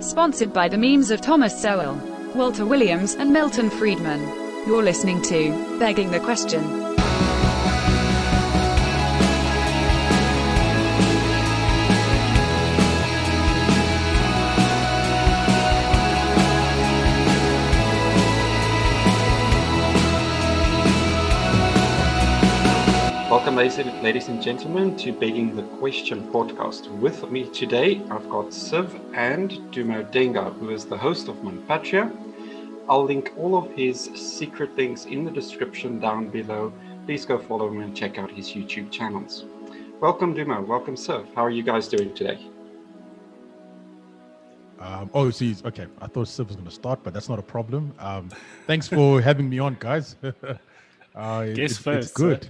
Sponsored by the memes of Thomas Sowell, Walter Williams, and Milton Friedman. You're listening to Begging the Question. Welcome, ladies and gentlemen, to Begging the Question podcast. With me today, I've got Siv and Dumo Denga, who is the host of Monpatria. I'll link all of his secret links in the description down below. Please go follow him and check out his YouTube channels. Welcome, Dumo. Welcome, Siv. How are you guys doing today? Okay. I thought Siv was going to start, but that's not a problem. Thanks for having me on, guys. It's good.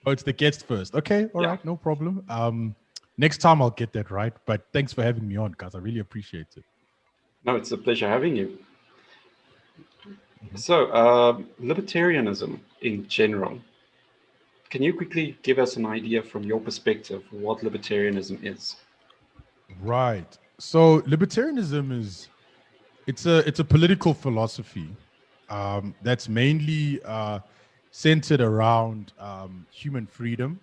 Oh, it's the guest first. Okay, all right, no problem. Next time I'll get that right, but thanks for having me on, guys. I really appreciate it. No, it's a pleasure having you. So, libertarianism in general. Can you quickly give us an idea from your perspective what libertarianism is? Right. So libertarianism is it's a political philosophy that's mainly centered around human freedom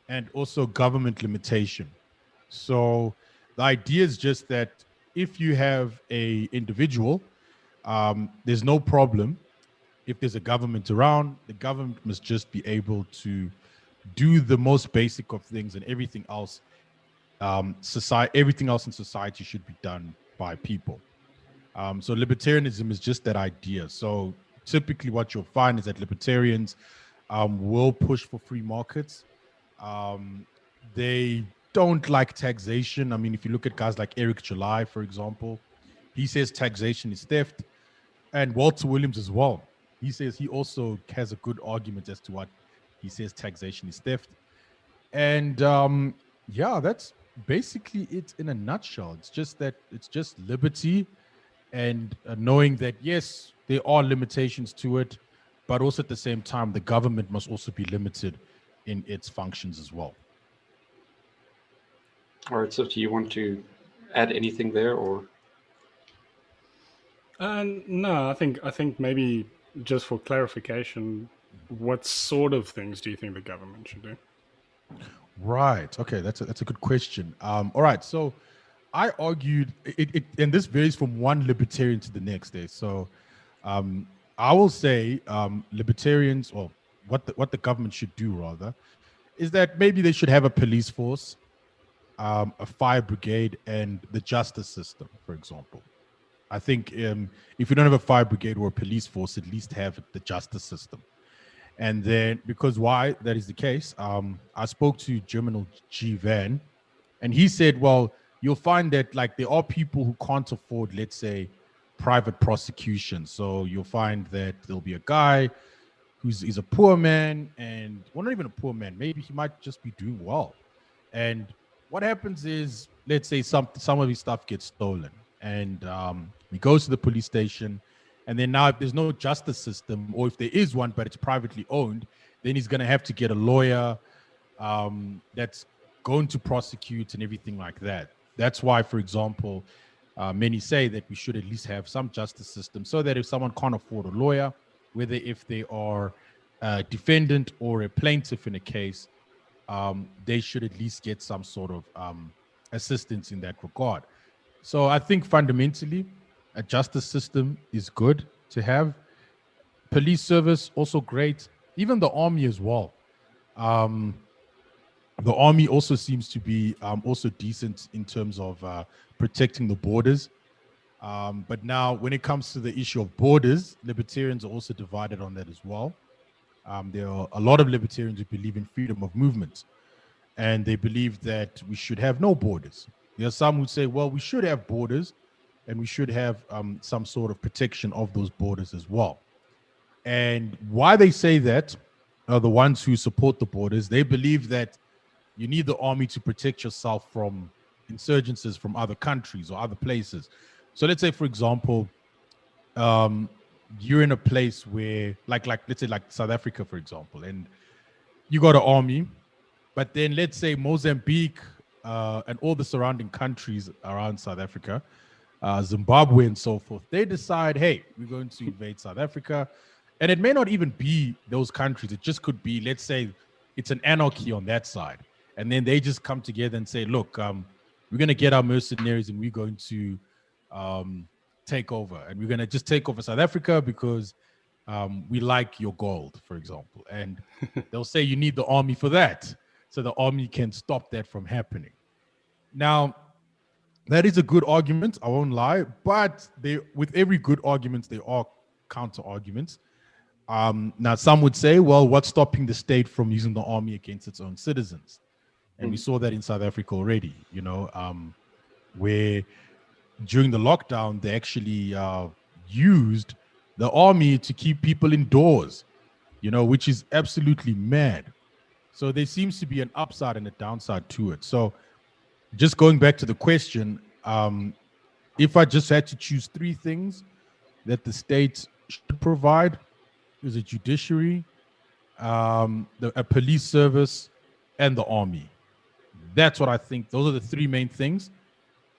and also government limitation. So the idea is just that if you have a individual, there's no problem. If there's a government around, the government must just be able to do the most basic of things, and everything else, everything else in society should be done by people. So libertarianism is just that idea. So typically what you'll find is that libertarians will push for free markets. They don't like taxation. I mean, if you look at guys like Eric July, for example, he says taxation is theft. And Walter Williams as well. He says he also has a good argument as to what he says taxation is theft. And that's basically it in a nutshell. It's just liberty and knowing that, yes, there are limitations to it, but also at the same time, the government must also be limited in its functions as well. All right, so do you want to add anything there, or? No, I think maybe just for clarification, what sort of things do you think the government should do? Right. Okay, that's a good question. All right, so I argued it, and this varies from one libertarian to the next day. So I will say libertarians, or what the government should do rather, is that maybe they should have a police force, a fire brigade, and the justice system, for example. I think if you don't have a fire brigade or a police force, at least have the justice system. And then, because why that is the case, I spoke to Germinal G. Van, and he said, well, you'll find that like there are people who can't afford, let's say, private prosecution. So you'll find that there'll be a guy he's a poor man, and well, not even a poor man, maybe he might just be doing well. And what happens is, let's say some of his stuff gets stolen, and he goes to the police station, and then now if there's no justice system, or if there is one but it's privately owned, then he's going to have to get a lawyer that's going to prosecute and everything like that. That's why, for example, many say that we should at least have some justice system, so that if someone can't afford a lawyer, whether if they are a defendant or a plaintiff in a case, they should at least get some sort of assistance in that regard. So I think fundamentally, a justice system is good to have. Police service, also great. Even the army as well. The army also seems to be also decent in terms of protecting the borders. But now when it comes to the issue of borders, libertarians are also divided on that as well. There are a lot of libertarians who believe in freedom of movement, and they believe that we should have no borders. There are some who say, well, we should have borders, and we should have some sort of protection of those borders as well. And why they say that are the ones who support the borders. They believe that you need the army to protect yourself from insurgencies from other countries or other places. So let's say, for example, you're in a place where, like let's say like South Africa, for example, and you got an army, but then let's say Mozambique and all the surrounding countries around South Africa, Zimbabwe and so forth, they decide, hey, we're going to invade South Africa. And it may not even be those countries. It just could be, let's say, it's an anarchy on that side. And then they just come together and say, look, we're going to get our mercenaries and we're going to take over. And we're going to just take over South Africa because we like your gold, for example. And they'll say you need the army for that. So the army can stop that from happening. Now, that is a good argument, I won't lie. But with every good argument, there are counter arguments. Now, some would say, well, what's stopping the state from using the army against its own citizens? And we saw that in South Africa already, where during the lockdown, they actually used the army to keep people indoors, which is absolutely mad. So there seems to be an upside and a downside to it. So just going back to the question, if I just had to choose three things that the state should provide, is a judiciary, a police service, and the army. That's what I think. Those are the three main things.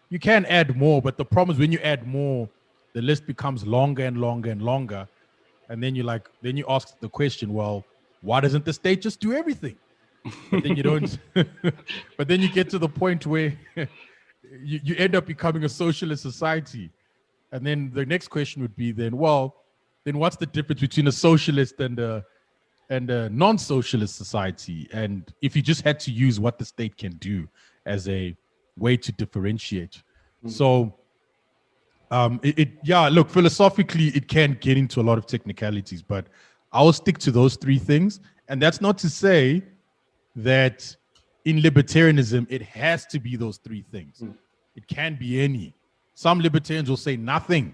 You can add more, but the problem is when you add more, the list becomes longer and longer and longer. And then you ask the question, well, why doesn't the state just do everything? But then you don't. But then you get to the point where you end up becoming a socialist society. And then the next question would be then what's the difference between a socialist and a non-socialist society? And if you just had to use what the state can do as a way to differentiate. So look, philosophically, it can get into a lot of technicalities, but I will stick to those three things. And that's not to say that in libertarianism, it has to be those three things. It can be any. Some libertarians will say nothing.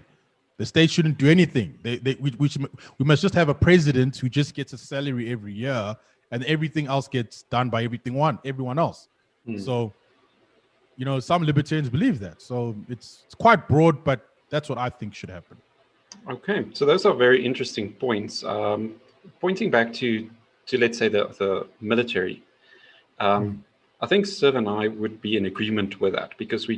The state shouldn't do anything. We must just have a president who just gets a salary every year, and everything else gets done by everyone else. So, some libertarians believe that. So it's quite broad, but that's what I think should happen. Okay, so those are very interesting points. Pointing back to let's say the military, I think Siv and I would be in agreement with that because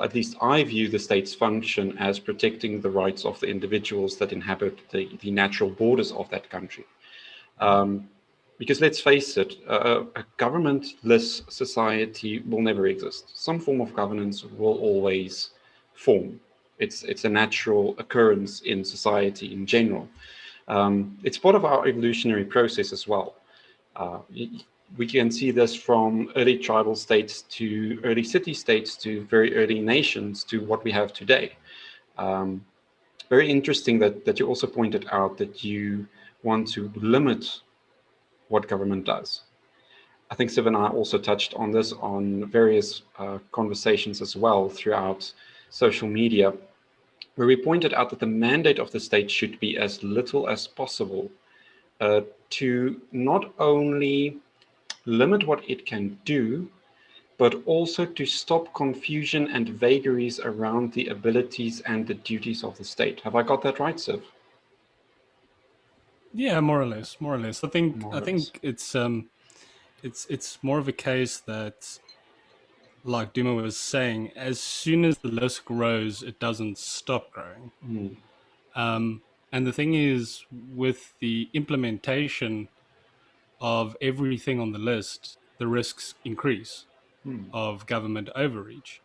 at least I view the state's function as protecting the rights of the individuals that inhabit the natural borders of that country. Because let's face it, a governmentless society will never exist. Some form of governance will always form. It's a natural occurrence in society in general. It's part of our evolutionary process as well. We can see this from early tribal states to early city states to very early nations to what we have today. Very interesting that you also pointed out that you want to limit what government does. I think Siv and I also touched on this on various conversations as well throughout social media, where we pointed out that the mandate of the state should be as little as possible to not only limit what it can do, but also to stop confusion and vagaries around the abilities and the duties of the state. Have I got that right, Siv? Yeah, more or less. I think it's more of a case that, like Dumo was saying, as soon as the list grows, it doesn't stop growing. And the thing is, with the implementation of everything on the list, the risks increase of government overreach.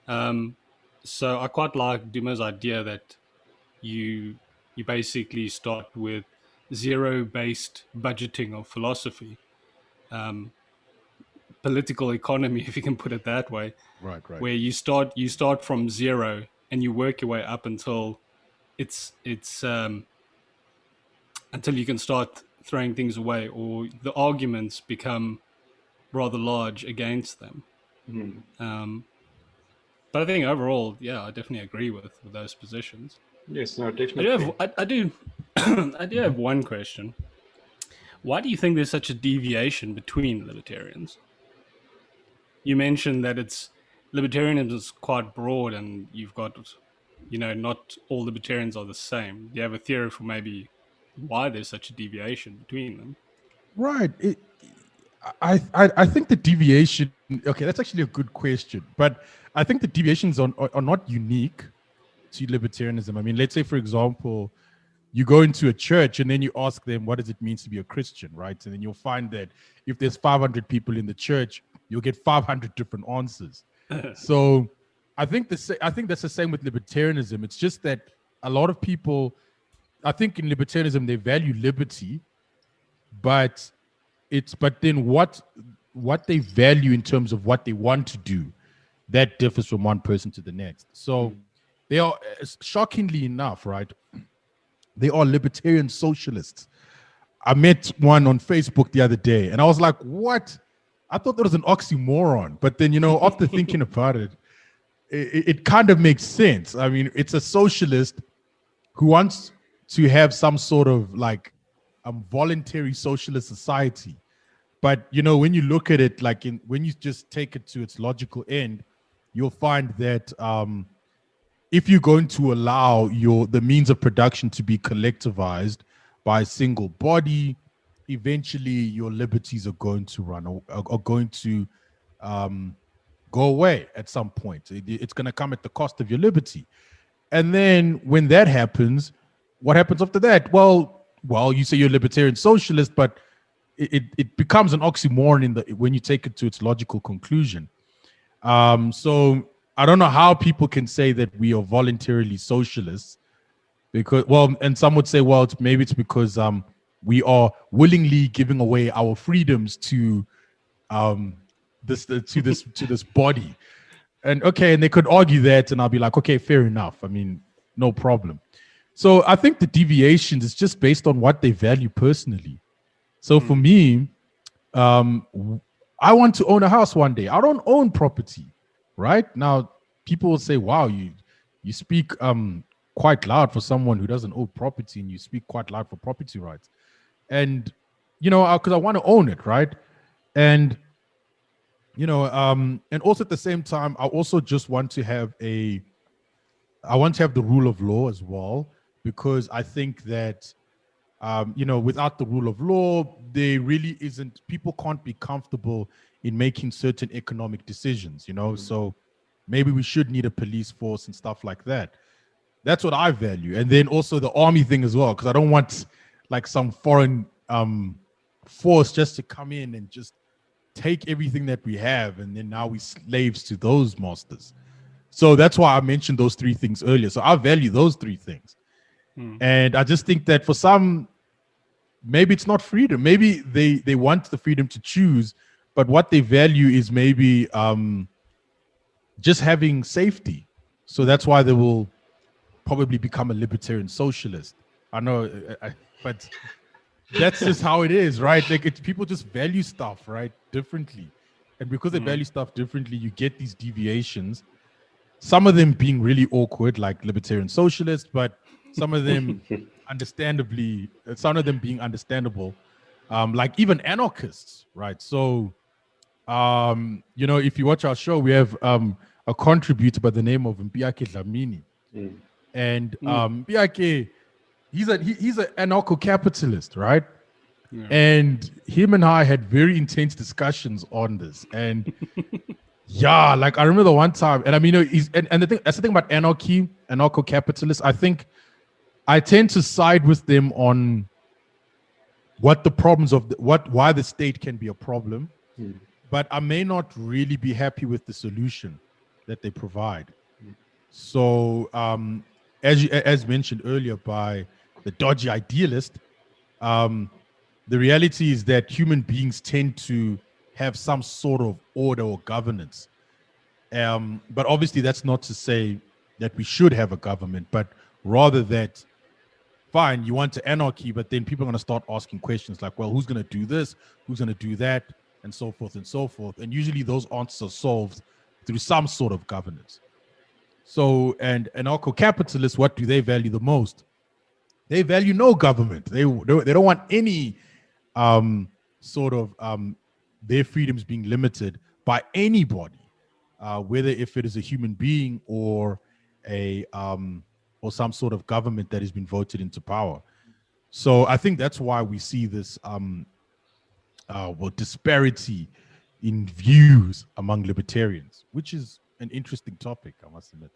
So I quite like Dumo's idea that you basically start with zero-based budgeting of philosophy, political economy, if you can put it that way. Right. Where you start from zero and you work your way up until it's until you can start throwing things away or the arguments become rather large against them. But I think overall, I definitely agree with those positions. Yes, no, definitely. I do have one question. Why do you think there's such a deviation between libertarians? You mentioned that libertarianism is quite broad and you've got, not all libertarians are the same. Do you have a theory for maybe why there's such a deviation between them? Right. I think the deviation. Okay, that's actually a good question, but I think the deviations are not unique to libertarianism. I mean, let's say, for example, you go into a church and then you ask them, what does it mean to be a Christian, right? And then you'll find that if there's 500 people in the church, you'll get 500 different answers. So I think that's the same with libertarianism. It's just that a lot of people, I think in libertarianism, they value liberty, but then what they value in terms of what they want to do, that differs from one person to the next. So they are, shockingly enough, right? They are libertarian socialists. I met one on Facebook the other day and I was like, what? I thought that was an oxymoron. But then, after thinking about it, it kind of makes sense. I mean, it's a socialist who wants to have some sort of like voluntary socialist society. But, when you look at it, like when you just take it to its logical end, you'll find that if you're going to allow the means of production to be collectivized by a single body, eventually your liberties are going to are going to go away at some point. It's going to come at the cost of your liberty. And then when that happens, what happens after that? Well, you say you're a libertarian socialist, but it becomes an oxymoron when you take it to its logical conclusion. So I don't know how people can say that we are voluntarily socialists, because, and some would say, maybe it's because we are willingly giving away our freedoms to this body. And okay, and they could argue that, and I'll be like, okay, fair enough. I mean, no problem. So I think the deviations is just based on what they value personally. So for me, I want to own a house one day. I don't own property. Right now, people will say, "Wow, you speak quite loud for someone who doesn't own property, and you speak quite loud for property rights." And because I want to own it, right? And and also at the same time, I also just want to have the rule of law as well, because I think that without the rule of law, there really isn't. People can't be comfortable in making certain economic decisions, so maybe we should need a police force and stuff like that. That's what I value. And then also the army thing as well, because I don't want like some foreign force just to come in and just take everything that we have, and then now we slaves to those masters. So that's why I mentioned those three things earlier. So I value those three things. And I just think that for some, maybe it's not freedom. Maybe they want the freedom to choose, but what they value is maybe just having safety. So that's why they will probably become a libertarian socialist. I know, but that's just how it is, right? Like people just value stuff, right, differently. And because they value stuff differently, you get these deviations. Some of them being really awkward, like libertarian socialists, but some of them understandably, some of them being understandable, like even anarchists, right? So, if you watch our show, we have a contributor by the name of Mpiake Dlamini. And Mpiake, he's an anarcho-capitalist, right? Yeah. And him and I had very intense discussions on this. And yeah, like I remember the one time, and I mean, that's the thing about anarcho-capitalists. I think I tend to side with them on what the problems of why the state can be a problem, but I may not really be happy with the solution that they provide. So, as mentioned earlier by the Dodgy Idealist, the reality is that human beings tend to have some sort of order or governance. But obviously, that's not to say that we should have a government, but rather that, fine, you want anarchy, but then people are going to start asking questions like, well, who's going to do this? Who's going to do that? And so forth and so forth. And usually those answers are solved through some sort of governance. So, and anarcho-capitalists, what do they value the most? They value no government. They don't want any sort of their freedoms being limited by anybody, whether if it is a human being or or some sort of government that has been voted into power. So I think that's why we see this disparity in views among libertarians, which is an interesting topic, I must admit.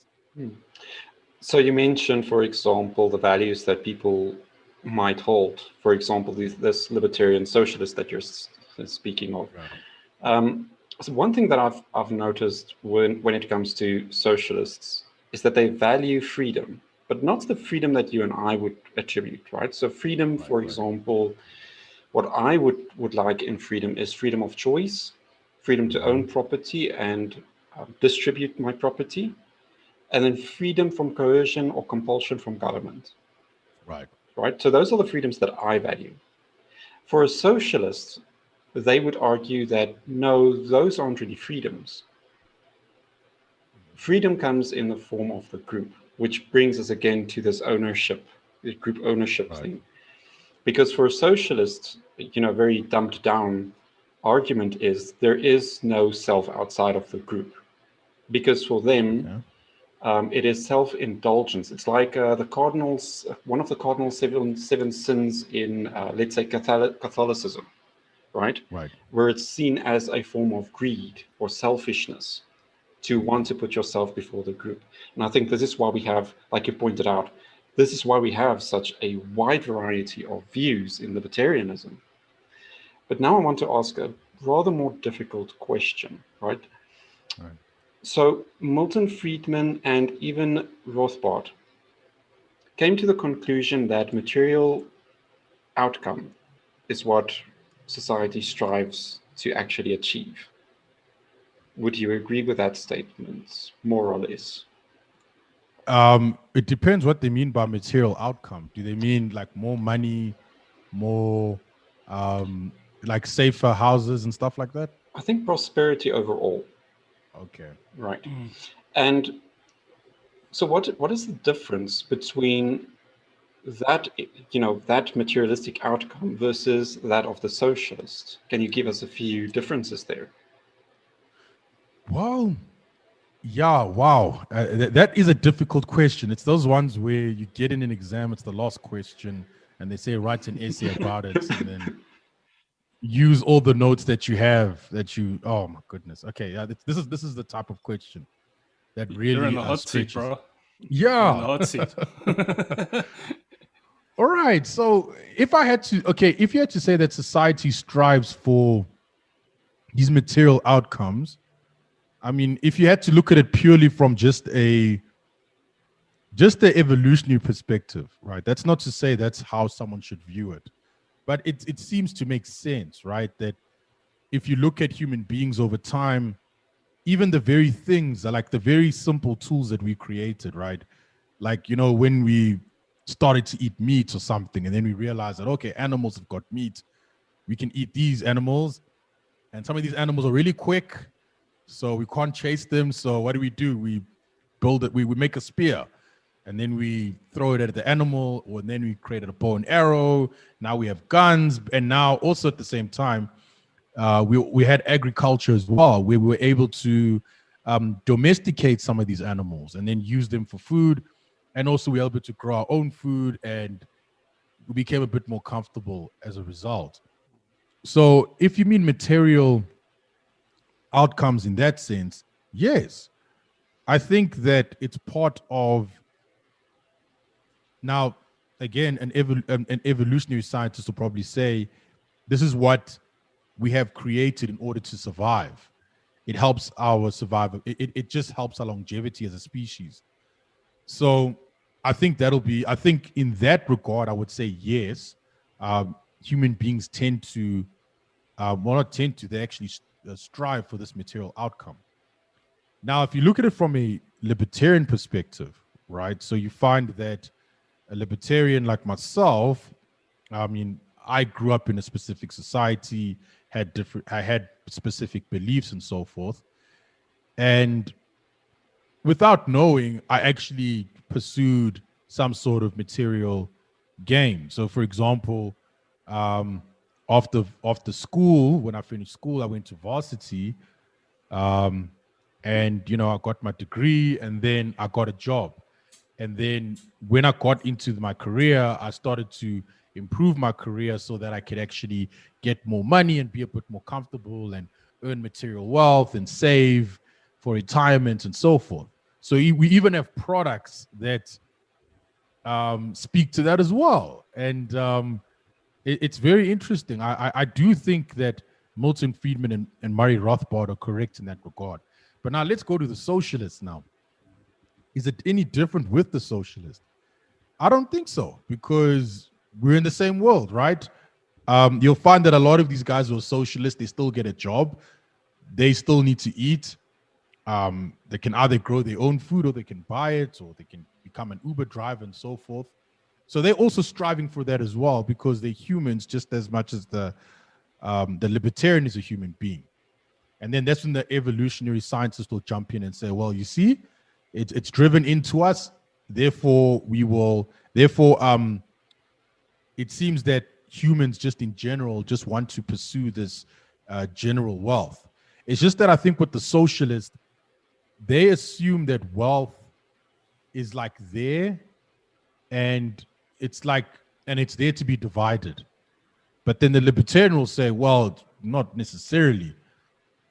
So you mentioned, for example, the values that people might hold. For example, this libertarian socialist that you're speaking of. Right. So one thing that I've noticed when it comes to socialists is that they value freedom, but not the freedom that you and I would attribute, right? So freedom, for example, what I would like in freedom is freedom of choice, freedom to own property and distribute my property, and then freedom from coercion or compulsion from government. Right. So those are the freedoms that I value. For a socialist, they would argue that no, those aren't really freedoms. Freedom comes in the form of the group, which brings us again to this ownership, the group ownership thing. Because for a socialist, very dumbed down argument is there is no self outside of the group. Because for them, it is self-indulgence. It's like the cardinals, one of the cardinal seven sins in, let's say, Catholicism, right? Where it's seen as a form of greed or selfishness to want to put yourself before the group. And I think this is why we have, like you pointed out, this is why we have such a wide variety of views in libertarianism. But now I want to ask a rather more difficult question, right? So Milton Friedman and even Rothbard came to the conclusion that material outcome is what society strives to actually achieve. Would you agree with that statement, more or less? It depends what they mean by material outcome. Do they mean like more money, more like safer houses and stuff like that? I think prosperity overall. Okay. Right. And so what is the difference between that, that materialistic outcome versus that of the socialist? Can you give us a few differences there? Well, yeah, wow. That is a difficult question. It's those ones where you get in an exam, it's the last question, and they say write an essay about it, and then use all the notes that you have. Oh my goodness. Okay, yeah, this is the type of question that really You're in the hot stretches. seat, bro. Yeah. You're in the hot seat. All right. So if you had to say that society strives for these material outcomes, I mean, if you had to look at it purely from just the evolutionary perspective, right? That's not to say that's how someone should view it, but it seems to make sense, right? That if you look at human beings over time, even the very things are like the very simple tools that we created, right? Like, when we started to eat meat or something, and then we realized that, okay, animals have got meat. We can eat these animals, and some of these animals are really quick, so we can't chase them. So what do? We build it, we make a spear, and then we throw it at the animal, or then we created a bow and arrow. Now we have guns, and now also at the same time, we had agriculture as well, where we were able to domesticate some of these animals and then use them for food. And also we were able to grow our own food, and we became a bit more comfortable as a result. So if you mean material outcomes in that sense, yes. I think that it's part of, now, again, an evolutionary scientist will probably say, this is what we have created in order to survive. It helps our survival. It just helps our longevity as a species. So I think in that regard, I would say yes. Human beings tend to, they actually strive for this material outcome. Now, if you look at it from a libertarian perspective, right? So you find that a libertarian like myself, I mean, I grew up in a specific society, I had specific beliefs and so forth. And without knowing, I actually pursued some sort of material gain. So for example, after school, when I finished school, I went to varsity, and I got my degree, and then I got a job. And then when I got into my career, I started to improve my career so that I could actually get more money and be a bit more comfortable and earn material wealth and save for retirement and so forth. So we even have products that speak to that as well. And it's very interesting. I do think that Milton Friedman and Murray Rothbard are correct in that regard. But now let's go to the socialists now. Is it any different with the socialist? I don't think so, because we're in the same world, right? You'll find that a lot of these guys who are socialists, they still get a job. They still need to eat. They can either grow their own food, or they can buy it, or they can become an Uber driver and so forth. So they're also striving for that as well, because they're humans just as much as the libertarian is a human being. And then that's when the evolutionary scientists will jump in and say, well, you see, it's driven into us. Therefore, it seems that humans just in general just want to pursue this general wealth. It's just that I think with the socialists, they assume that wealth is like there, and it's there to be divided. But then the libertarian will say, well, not necessarily.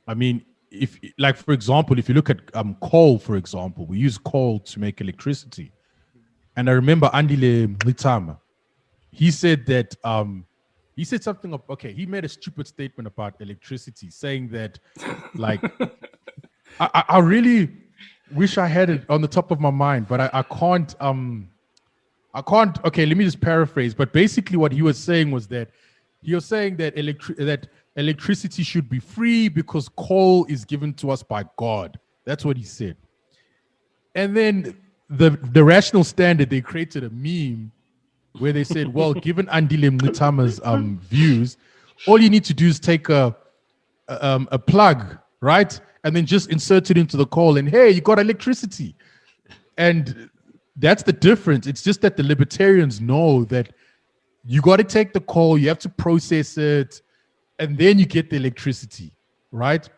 I mean, if, like, for example, if you look at coal, for example, we use coal to make electricity. And I remember Andile Mlitama, he said that, he said something, he made a stupid statement about electricity, saying that, like, I really wish I had it on the top of my mind, but I can't, okay, let me just paraphrase. But basically what he was saying was that, that electricity should be free because coal is given to us by God. That's what he said. And then the rational standard, they created a meme where they said, well, given Andile Mlitama's views, all you need to do is take a plug, right? And then just insert it into the coal, and hey, you got electricity. And that's the difference. It's just that the libertarians know that you got to take the coal, you have to process it, and then you get the electricity, right?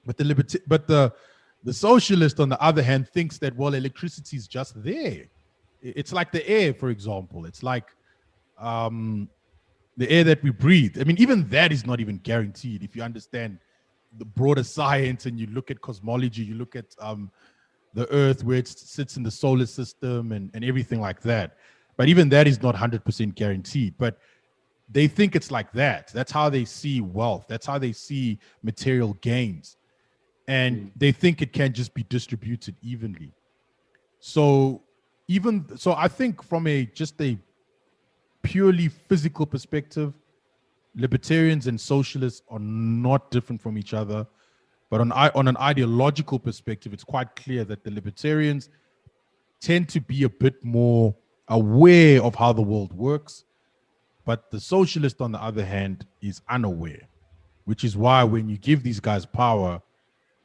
But the socialist, on the other hand, thinks that, well, electricity is just there. It's like the air, for example. It's like the air that we breathe. I mean, even that is not even guaranteed. If you understand the broader science and you look at cosmology, you look at the Earth, where it sits in the solar system and everything like that. But even that is not 100% guaranteed. But they think it's like that. That's how they see wealth. That's how they see material gains. And they think it can just be distributed evenly. So I think from just a purely physical perspective, libertarians and socialists are not different from each other. But on an ideological perspective, it's quite clear that the libertarians tend to be a bit more aware of how the world works. But the socialist, on the other hand, is unaware, which is why when you give these guys power,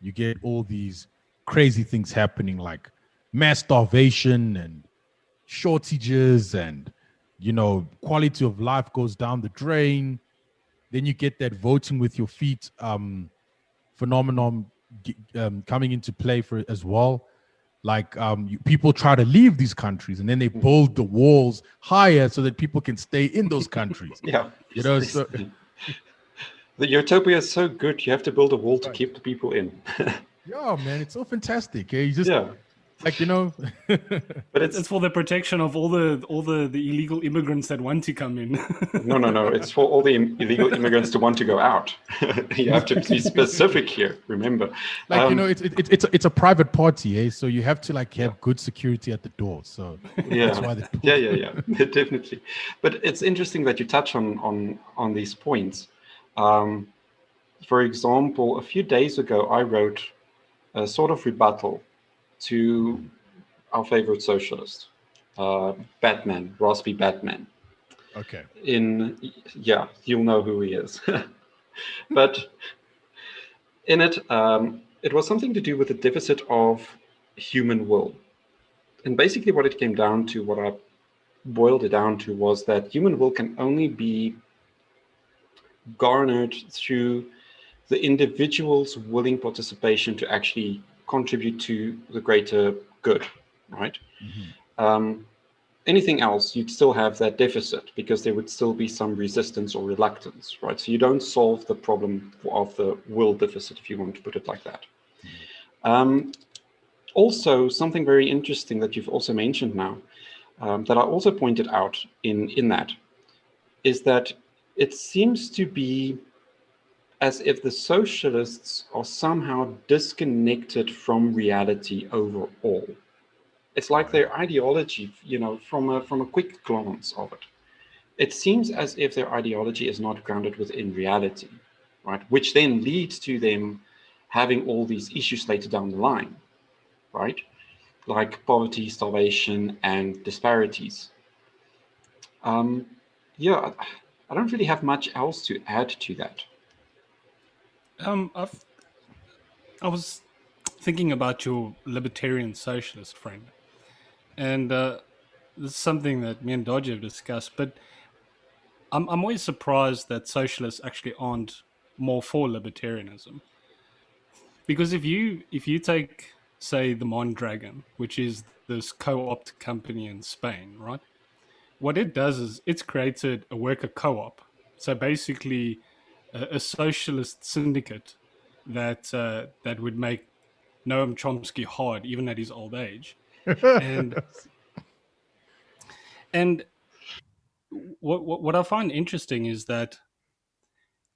you get all these crazy things happening, like mass starvation and shortages, and, quality of life goes down the drain. Then you get that voting with your feet phenomenon coming into play for it as well. Like people try to leave these countries, and then they build the walls higher so that people can stay in those countries. Yeah. So the utopia is so good, you have to build a wall to keep the people in. yeah, man, it's so fantastic. You just like, but it's for the protection of all the illegal immigrants that want to come in. No. It's for all the illegal immigrants to want to go out. You have to be specific here. Remember, like it's a private party, eh? So you have to have good security at the door. So that's why yeah, definitely. But it's interesting that you touch on these points. For example, a few days ago, I wrote a sort of rebuttal to our favorite socialist, Batman, Raspy Batman. Okay. You'll know who he is. But in it, it was something to do with the deficit of human will. And basically what it came down to, what I boiled it down to, was that human will can only be garnered through the individual's willing participation to actually contribute to the greater good, right? Mm-hmm. anything else, you'd still have that deficit because there would still be some resistance or reluctance, right? So you don't solve the problem of the will deficit, if you want to put it like that. Also, something very interesting that you've also mentioned now, that I also pointed out in that, is that it seems to be as if the socialists are somehow disconnected from reality overall. It's like their ideology, from a quick glance of it, it seems as if their ideology is not grounded within reality, right? Which then leads to them having all these issues later down the line, right? Like poverty, starvation, and disparities. Yeah, I don't really have much else to add to that. I was thinking about your libertarian socialist friend, and this is something that me and Dodgy have discussed. But I'm always surprised that socialists actually aren't more for libertarianism, because if you take, say, the Mondragon, which is this co-opt company in Spain, right? What it does is it's created a worker co-op. So basically, a socialist syndicate that would make Noam Chomsky hard, even at his old age. And and what I find interesting is that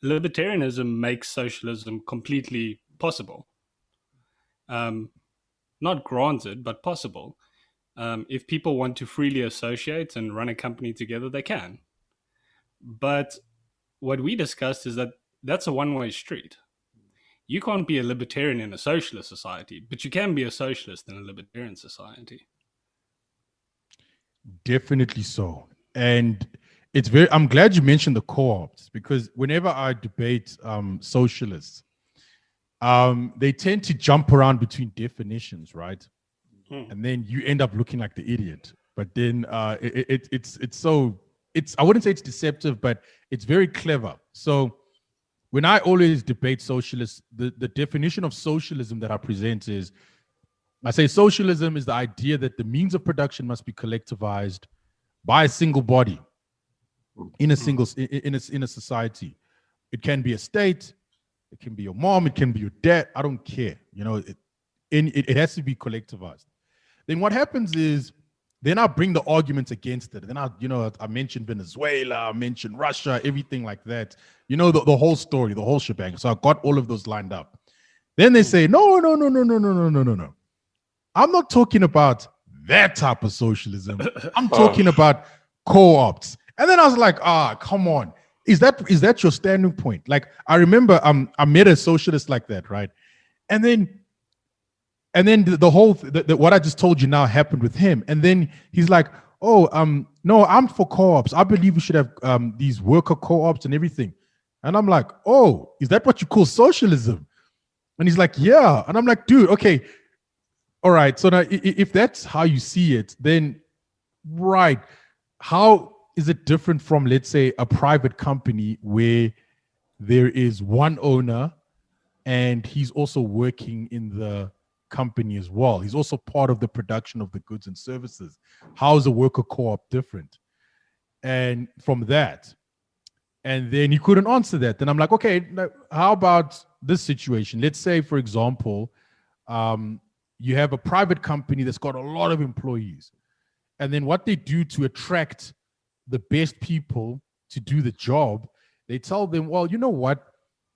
libertarianism makes socialism completely possible. Not granted, but possible. If people want to freely associate and run a company together, they can. But what we discussed is that that's a one-way street. You can't be a libertarian in a socialist society, but you can be a socialist in a libertarian society. Definitely so. And I'm glad you mentioned the co-ops, because whenever I debate socialists, they tend to jump around between definitions, right? And then you end up looking like the idiot. But then it's I wouldn't say it's deceptive, but it's very clever. So when I always debate socialists, the definition of socialism that I present is, I say socialism is the idea that the means of production must be collectivized by a single body in a society. It can be a state, it can be your mom, it can be your dad. I don't care. It has to be collectivized. Then what happens is, then I'll bring the arguments against it. Then I mentioned Venezuela, I mentioned Russia, everything like that. The whole story, the whole shebang. So I got all of those lined up. Then they say, no. I'm not talking about that type of socialism. I'm talking about co-ops. And then I was like, come on. Is that your standing point? Like, I remember I met a socialist like that, right? And then the whole what I just told you now happened with him. And then he's like, no, I'm for co-ops. I believe we should have these worker co-ops and everything. And I'm like, oh, is that what you call socialism? And he's like, yeah. And I'm like, dude, okay. All right. So now, if that's how you see it, then right. How is it different from, let's say, a private company where there is one owner and he's also working in the company as well? He's also part of the production of the goods and services. How is a worker co-op different? And from that, and then he couldn't answer that. Then I'm like, okay, how about this situation? Let's say, for example, you have a private company that's got a lot of employees. And then what they do to attract the best people to do the job, they tell them, well, you know what?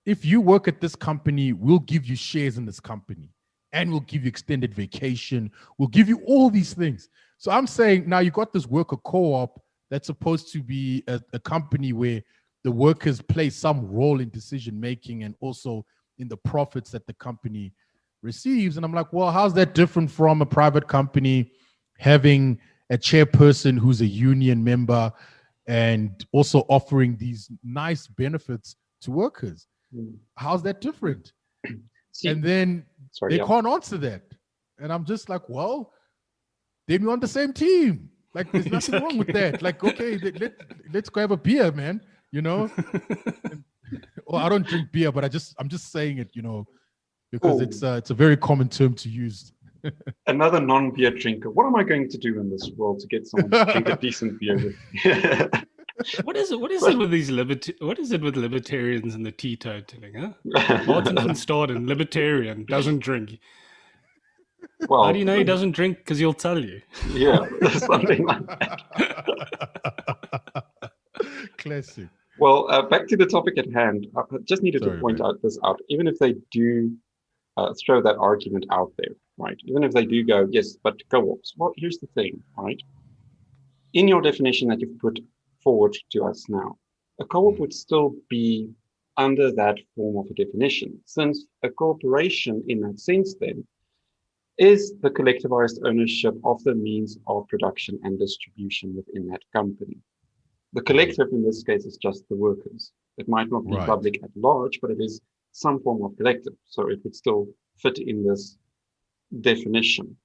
If you work at this company, we'll give you shares in this company, and we'll give you extended vacation. We'll give you all these things. So I'm saying now you got this worker co-op that's supposed to be a company where the workers play some role in decision-making and also in the profits that the company receives. And I'm like, well, how's that different from a private company having a chairperson who's a union member and also offering these nice benefits to workers? How's that different? And then they can't answer that. And I'm just like, well, then we're on the same team. Like, there's nothing wrong with that. Like, okay, let's grab a beer, man. Well, I don't drink beer, but I'm just saying it, because it's a very common term to use. another non-beer drinker. What am I going to do in this world to get someone to drink a decent beer with me? What is it? What is it with these What is it with libertarians and the teetotaling? Huh? Martin van Staden, libertarian, doesn't drink. Well, how do you know he doesn't drink? Because he'll tell you. Yeah, something like that. Classic. Well, back to the topic at hand. I just needed to point this out. Even if they do throw that argument out there, right? Even if they do go, yes, but co-ops. Well, here's the thing, right? In your definition that you've put forward to us now, a co-op would still be under that form of a definition, since a corporation in that sense then is the collectivized ownership of the means of production and distribution within that company. The collective in this case is just the workers. It might not be public at large, but it is some form of collective. So it would still fit in this definition.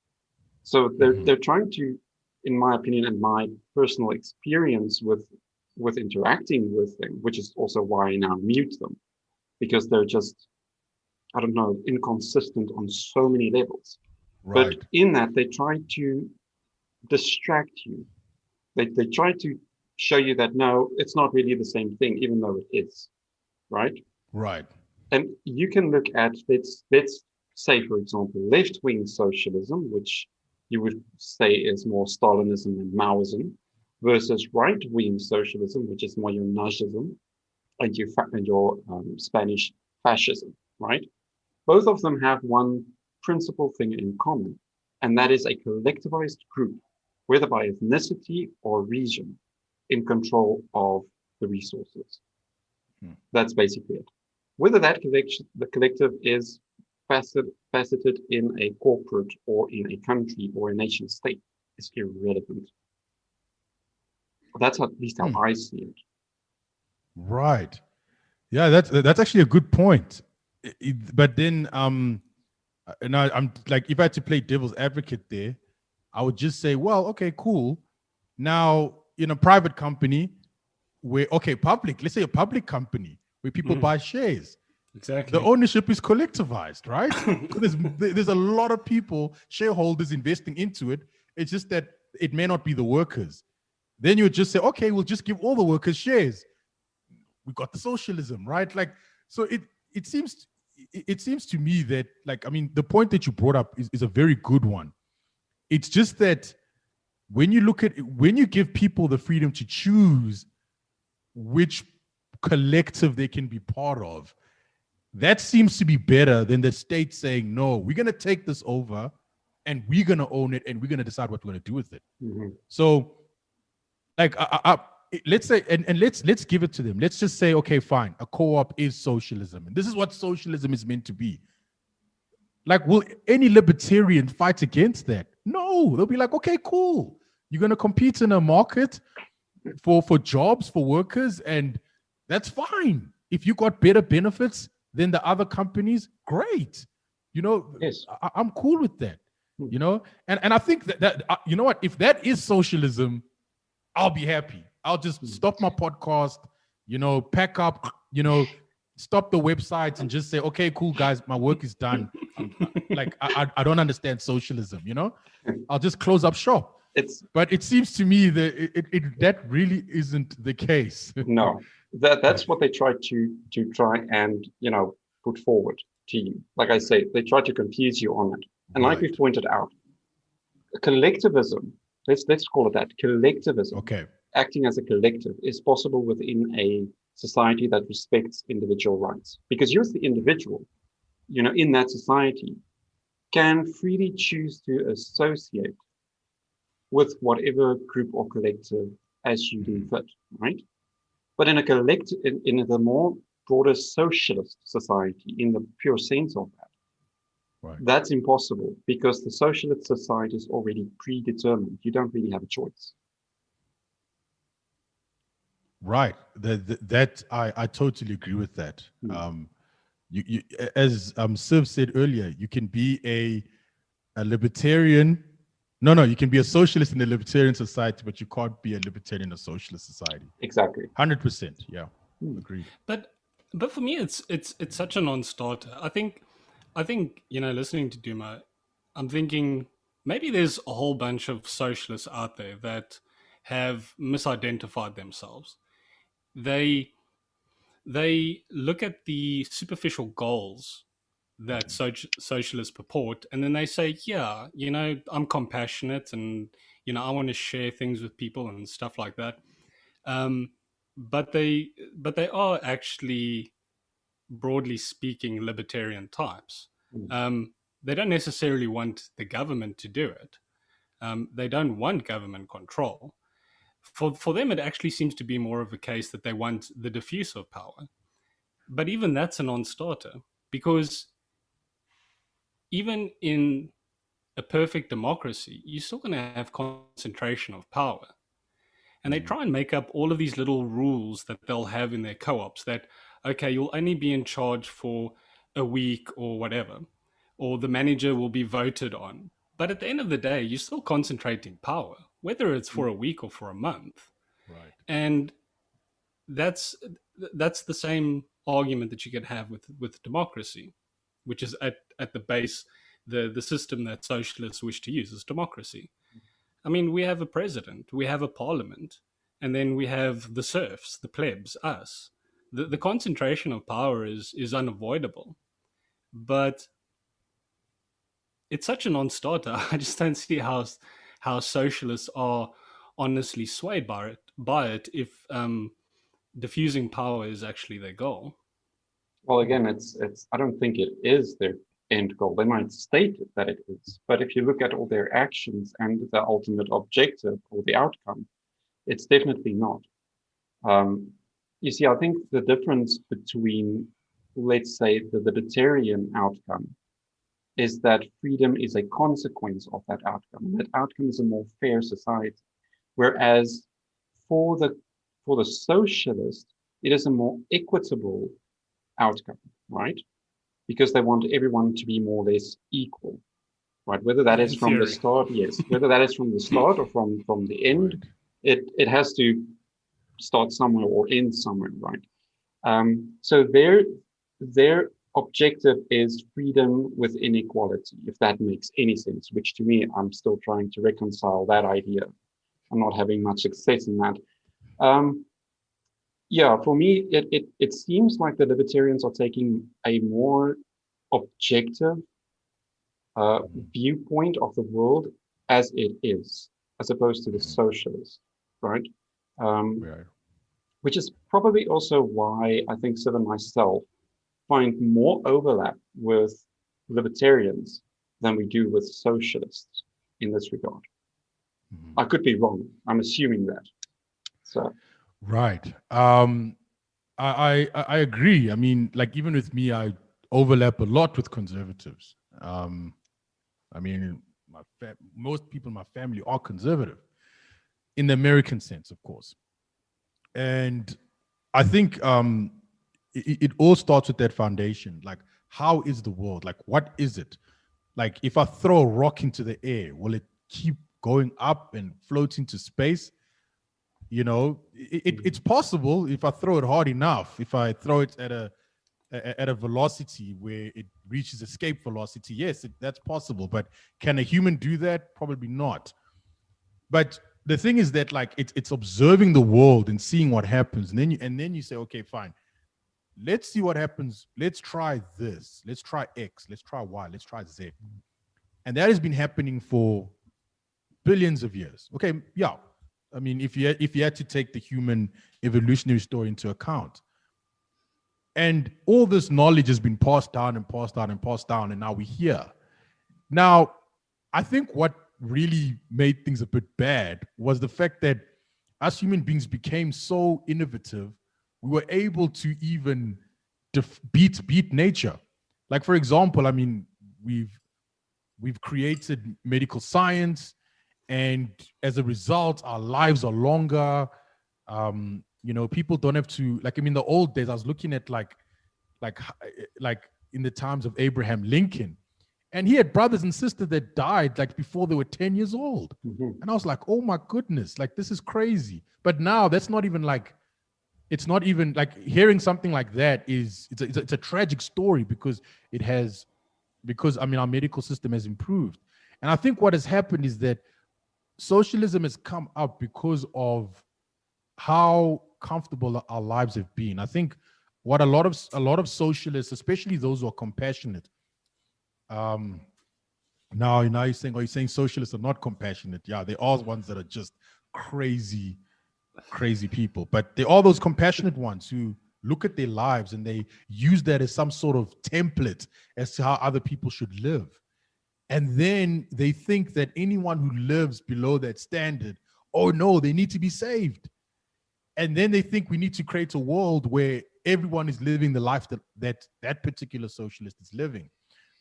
So they're trying to, in my opinion and my personal experience with interacting with them, which is also why I now mute them, because they're just, I don't know, inconsistent on so many levels. But in that, they try to distract you. They try to show you that, no, it's not really the same thing, even though it is, right? Right. And you can look at, let's say, for example, left-wing socialism, which you would say is more Stalinism and Maoism, versus right-wing socialism, which is more your Nazism and your Spanish fascism, right? Both of them have one principal thing in common, and that is a collectivized group, whether by ethnicity or region, in control of the resources. That's basically it. Whether that the collective is faceted in a corporate or in a country or a nation state is irrelevant. That's at least how I see it. Right. Yeah, that's actually a good point. But then, and I'm like, if I had to play devil's advocate there, I would just say, well, okay, cool. Now, in a private company where, let's say a public company where people buy shares. Exactly. The ownership is collectivized, right? there's a lot of people, shareholders investing into it. It's just that it may not be the workers. Then you would just say, okay, we'll just give all the workers shares. We got the socialism, right? Like, so it seems to me that, like, I mean, the point that you brought up is a very good one. It's just that when you give people the freedom to choose which collective they can be part of, that seems to be better than the state saying, no, we're going to take this over and we're going to own it and we're going to decide what we're going to do with it. So, like, let's say, and let's give it to them. Let's just say, okay, fine, a co-op is socialism. And this is what socialism is meant to be. Like, will any libertarian fight against that? No, they'll be like, okay, cool. You're going to compete in a market for jobs, for workers, and that's fine. If you got better benefits than the other companies, great. You know, yes. I'm cool with that. You know, and I think that you know what, if that is socialism, I'll be happy. I'll just stop my podcast, you know, pack up, you know, stop the websites and just say, okay, cool, guys, my work is done. I don't understand socialism, you know? I'll just close up shop. But it seems to me that that really isn't the case. No, that's what they try to and, you know, put forward to you. Like I say, they try to confuse you on it. And like we've pointed out, collectivism, let's call it that, collectivism, acting as a collective, is possible within a society that respects individual rights. Because you as the individual, you know, in that society, can freely choose to associate with whatever group or collective as you deem fit, right? But in a collective, in the more broader socialist society, in the pure sense of that, that's impossible because the socialist society is already predetermined. You don't really have a choice. Right. That I totally agree with that. You as Siv said earlier, you can be a libertarian. No, you can be a socialist in a libertarian society, but you can't be a libertarian in a socialist society. Exactly. 100%. Yeah. Agreed. But for me, it's such a non-starter. I think, you know, listening to Dumo, I'm thinking maybe there's a whole bunch of socialists out there that have misidentified themselves. They look at the superficial goals that socialists purport, and then they say, yeah, I'm compassionate, and I want to share things with people and stuff like that. um, but they are actually, broadly speaking, libertarian types. They don't necessarily want the government to do it. They don't want government control. For them, it actually seems to be more of a case that they want the diffuse of power. But even that's a non-starter, because even in a perfect democracy, you're still going to have concentration of power. And they try and make up all of these little rules that they'll have in their co-ops that, okay, you'll only be in charge for a week or whatever, or the manager will be voted on. But at the end of the day, you're still concentrating power, whether it's for a week or for a month. Right. And that's the same argument that you could have with democracy, which is at the base, the system that socialists wish to use is democracy. I mean, we have a president, we have a parliament, and then we have the serfs, the plebs, us. The concentration of power is unavoidable, but it's such a non-starter. I just don't see how socialists are honestly swayed by it if diffusing power is actually their goal. Well, again, it's. I don't think it is their end goal. They might state that it is, but if you look at all their actions and the ultimate objective or the outcome, it's definitely not. You see, I think the difference between, let's say, the libertarian outcome is that freedom is a consequence of that outcome. That outcome is a more fair society, whereas for the socialist, it is a more equitable outcome, right? Because they want everyone to be more or less equal, right? Whether that is from the start, yes. Whether that is from the start or from the end, it has to start somewhere or end somewhere, right? So their objective is freedom with inequality, if that makes any sense, which to me, I'm still trying to reconcile that idea. I'm not having much success in that. Yeah, for me, it seems like the libertarians are taking a more objective viewpoint of the world as it is, as opposed to the socialist, right? Which is probably also why I think Siv and myself find more overlap with libertarians than we do with socialists in this regard. I could be wrong. I'm assuming that. So. Right. I agree. I mean, like, even with me, I overlap a lot with conservatives. I mean, most people in my family are conservative in the American sense, of course. And I think it all starts with that foundation. Like, how is the world? Like, what is it? Like, if I throw a rock into the air, will it keep going up and float into space? You know, it's possible if I throw it hard enough. If I throw it at a velocity where it reaches escape velocity, yes, that's possible. But can a human do that? Probably not. But the thing is that, like, it's observing the world and seeing what happens, and then you say, okay, fine, let's see what happens. Let's try this. Let's try X. Let's try Y. Let's try Z. And that has been happening for billions of years. Okay, yeah. I mean, if you had to take the human evolutionary story into account, and all this knowledge has been passed down and passed down and passed down, and now we're here. Now, I think what really made things a bit bad was the fact that us human beings became so innovative, we were able to even beat nature. Like, for example, I mean, we've created medical science, and as a result, our lives are longer. You know, people don't have to, like, I mean, the old days, I was looking at like in the times of Abraham Lincoln, and he had brothers and sisters that died like before they were 10 years old. And I was like, oh my goodness, like, this is crazy. But now that's not even like, it's not even like, hearing something like that it's a tragic story, because it has because I mean our medical system has improved. And I think what has happened is that socialism has come up because of how comfortable our lives have been. I think what a lot of socialists, especially those who are compassionate, now you're saying socialists are not compassionate. Yeah, they are ones that are just crazy people. But there are those compassionate ones who look at their lives and they use that as some sort of template as to how other people should live. And then they think that anyone who lives below that standard, oh no, they need to be saved. And then they think we need to create a world where everyone is living the life that particular socialist is living.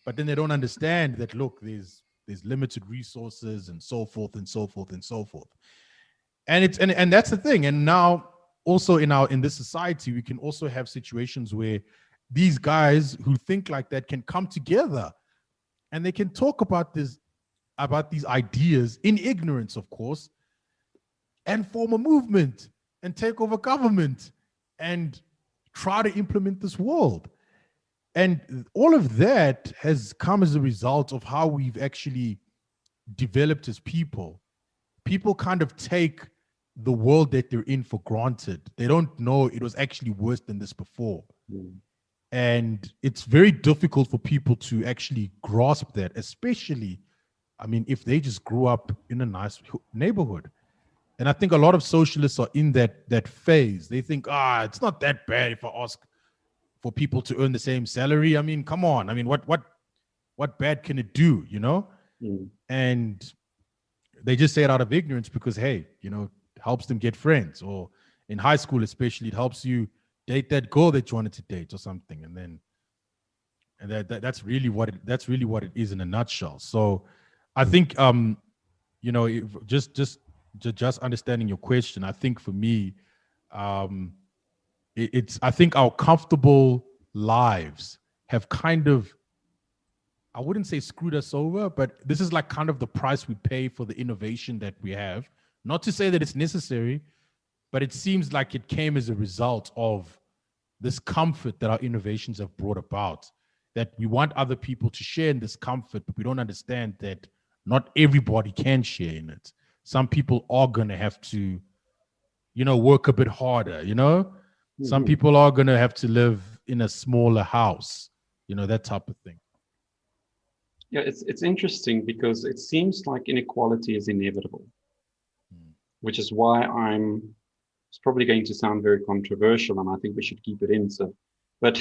But then they don't understand that, look, there's limited resources and so forth and so forth and so forth. And it's and that's the thing. And now also in this society, we can also have situations where these guys who think like that can come together and they can talk about these ideas in ignorance, of course, and form a movement and take over government and try to implement this world. And all of that has come as a result of how we've actually developed as people. People kind of take the world that they're in for granted. They don't know it was actually worse than this before. Mm. And it's very difficult for people to actually grasp that, especially, I mean, if they just grew up in a nice neighborhood. And I think a lot of socialists are in that phase. They think, it's not that bad if I ask for people to earn the same salary. I mean, come on. I mean, what bad can it do, you know? Mm. And they just say it out of ignorance because, hey, you know, it helps them get friends. Or in high school, especially, it helps you date that girl that you wanted to date or something. And that's really what it is in a nutshell. So I think, you know, just understanding your question, I think for me, I think our comfortable lives have kind of, I wouldn't say screwed us over, but this is like kind of the price we pay for the innovation that we have. Not to say that it's necessary, but it seems like it came as a result of this comfort that our innovations have brought about, that we want other people to share in this comfort, but we don't understand that not everybody can share in it. Some people are going to have to, you know, work a bit harder, you know? Mm-hmm. Some people are going to have to live in a smaller house, you know, that type of thing. Yeah, it's interesting because it seems like inequality is inevitable, which is why it's probably going to sound very controversial, and I think we should keep it in. But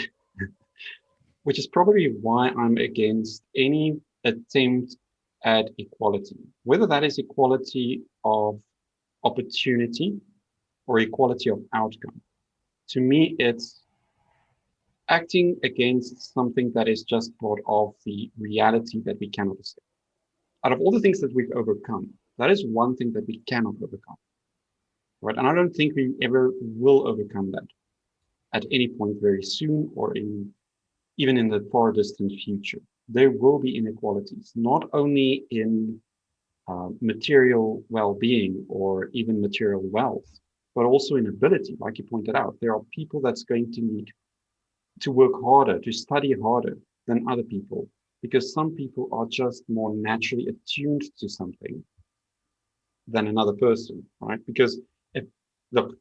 which is probably why I'm against any attempt at equality, whether that is equality of opportunity or equality of outcome. To me, it's acting against something that is just part of the reality that we cannot escape. Out of all the things that we've overcome, that is one thing that we cannot overcome. Right? And I don't think we ever will overcome that at any point very soon or even in the far distant future. There will be inequalities, not only in material well-being or even material wealth, but also in ability. Like you pointed out, there are people that's going to need to work harder, to study harder than other people, because some people are just more naturally attuned to something than another person, right? Because look,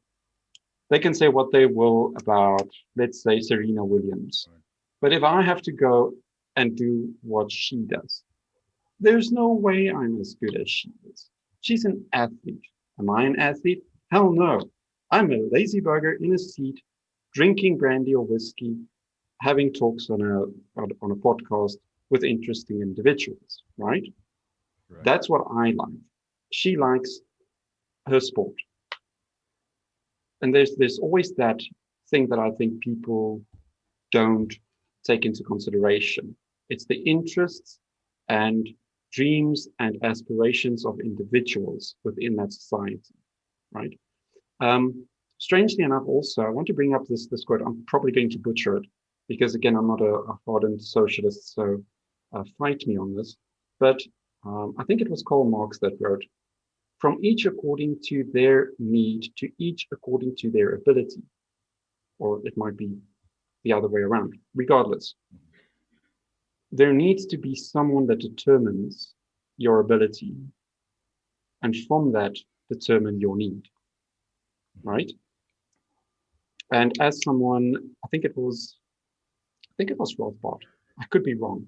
they can say what they will about, let's say, Serena Williams. Right. But if I have to go and do what she does, there's no way I'm as good as she is. She's an athlete. Am I an athlete? Hell no. I'm a lazy bugger in a seat, drinking brandy or whiskey, having talks on a podcast with interesting individuals, right? That's what I like. She likes her sport. And there's always that thing that I think people don't take into consideration. It's the interests and dreams and aspirations of individuals within that society, right? Strangely enough, also, I want to bring up this quote. I'm probably going to butcher it because, again, I'm not a hardened socialist, so fight me on this. But I think it was Karl Marx that wrote, "From each according to their need, to each according to their ability." Or it might be the other way around. Regardless, there needs to be someone that determines your ability, and from that determine your need, right? And as someone, I think it was Rothbard, I could be wrong,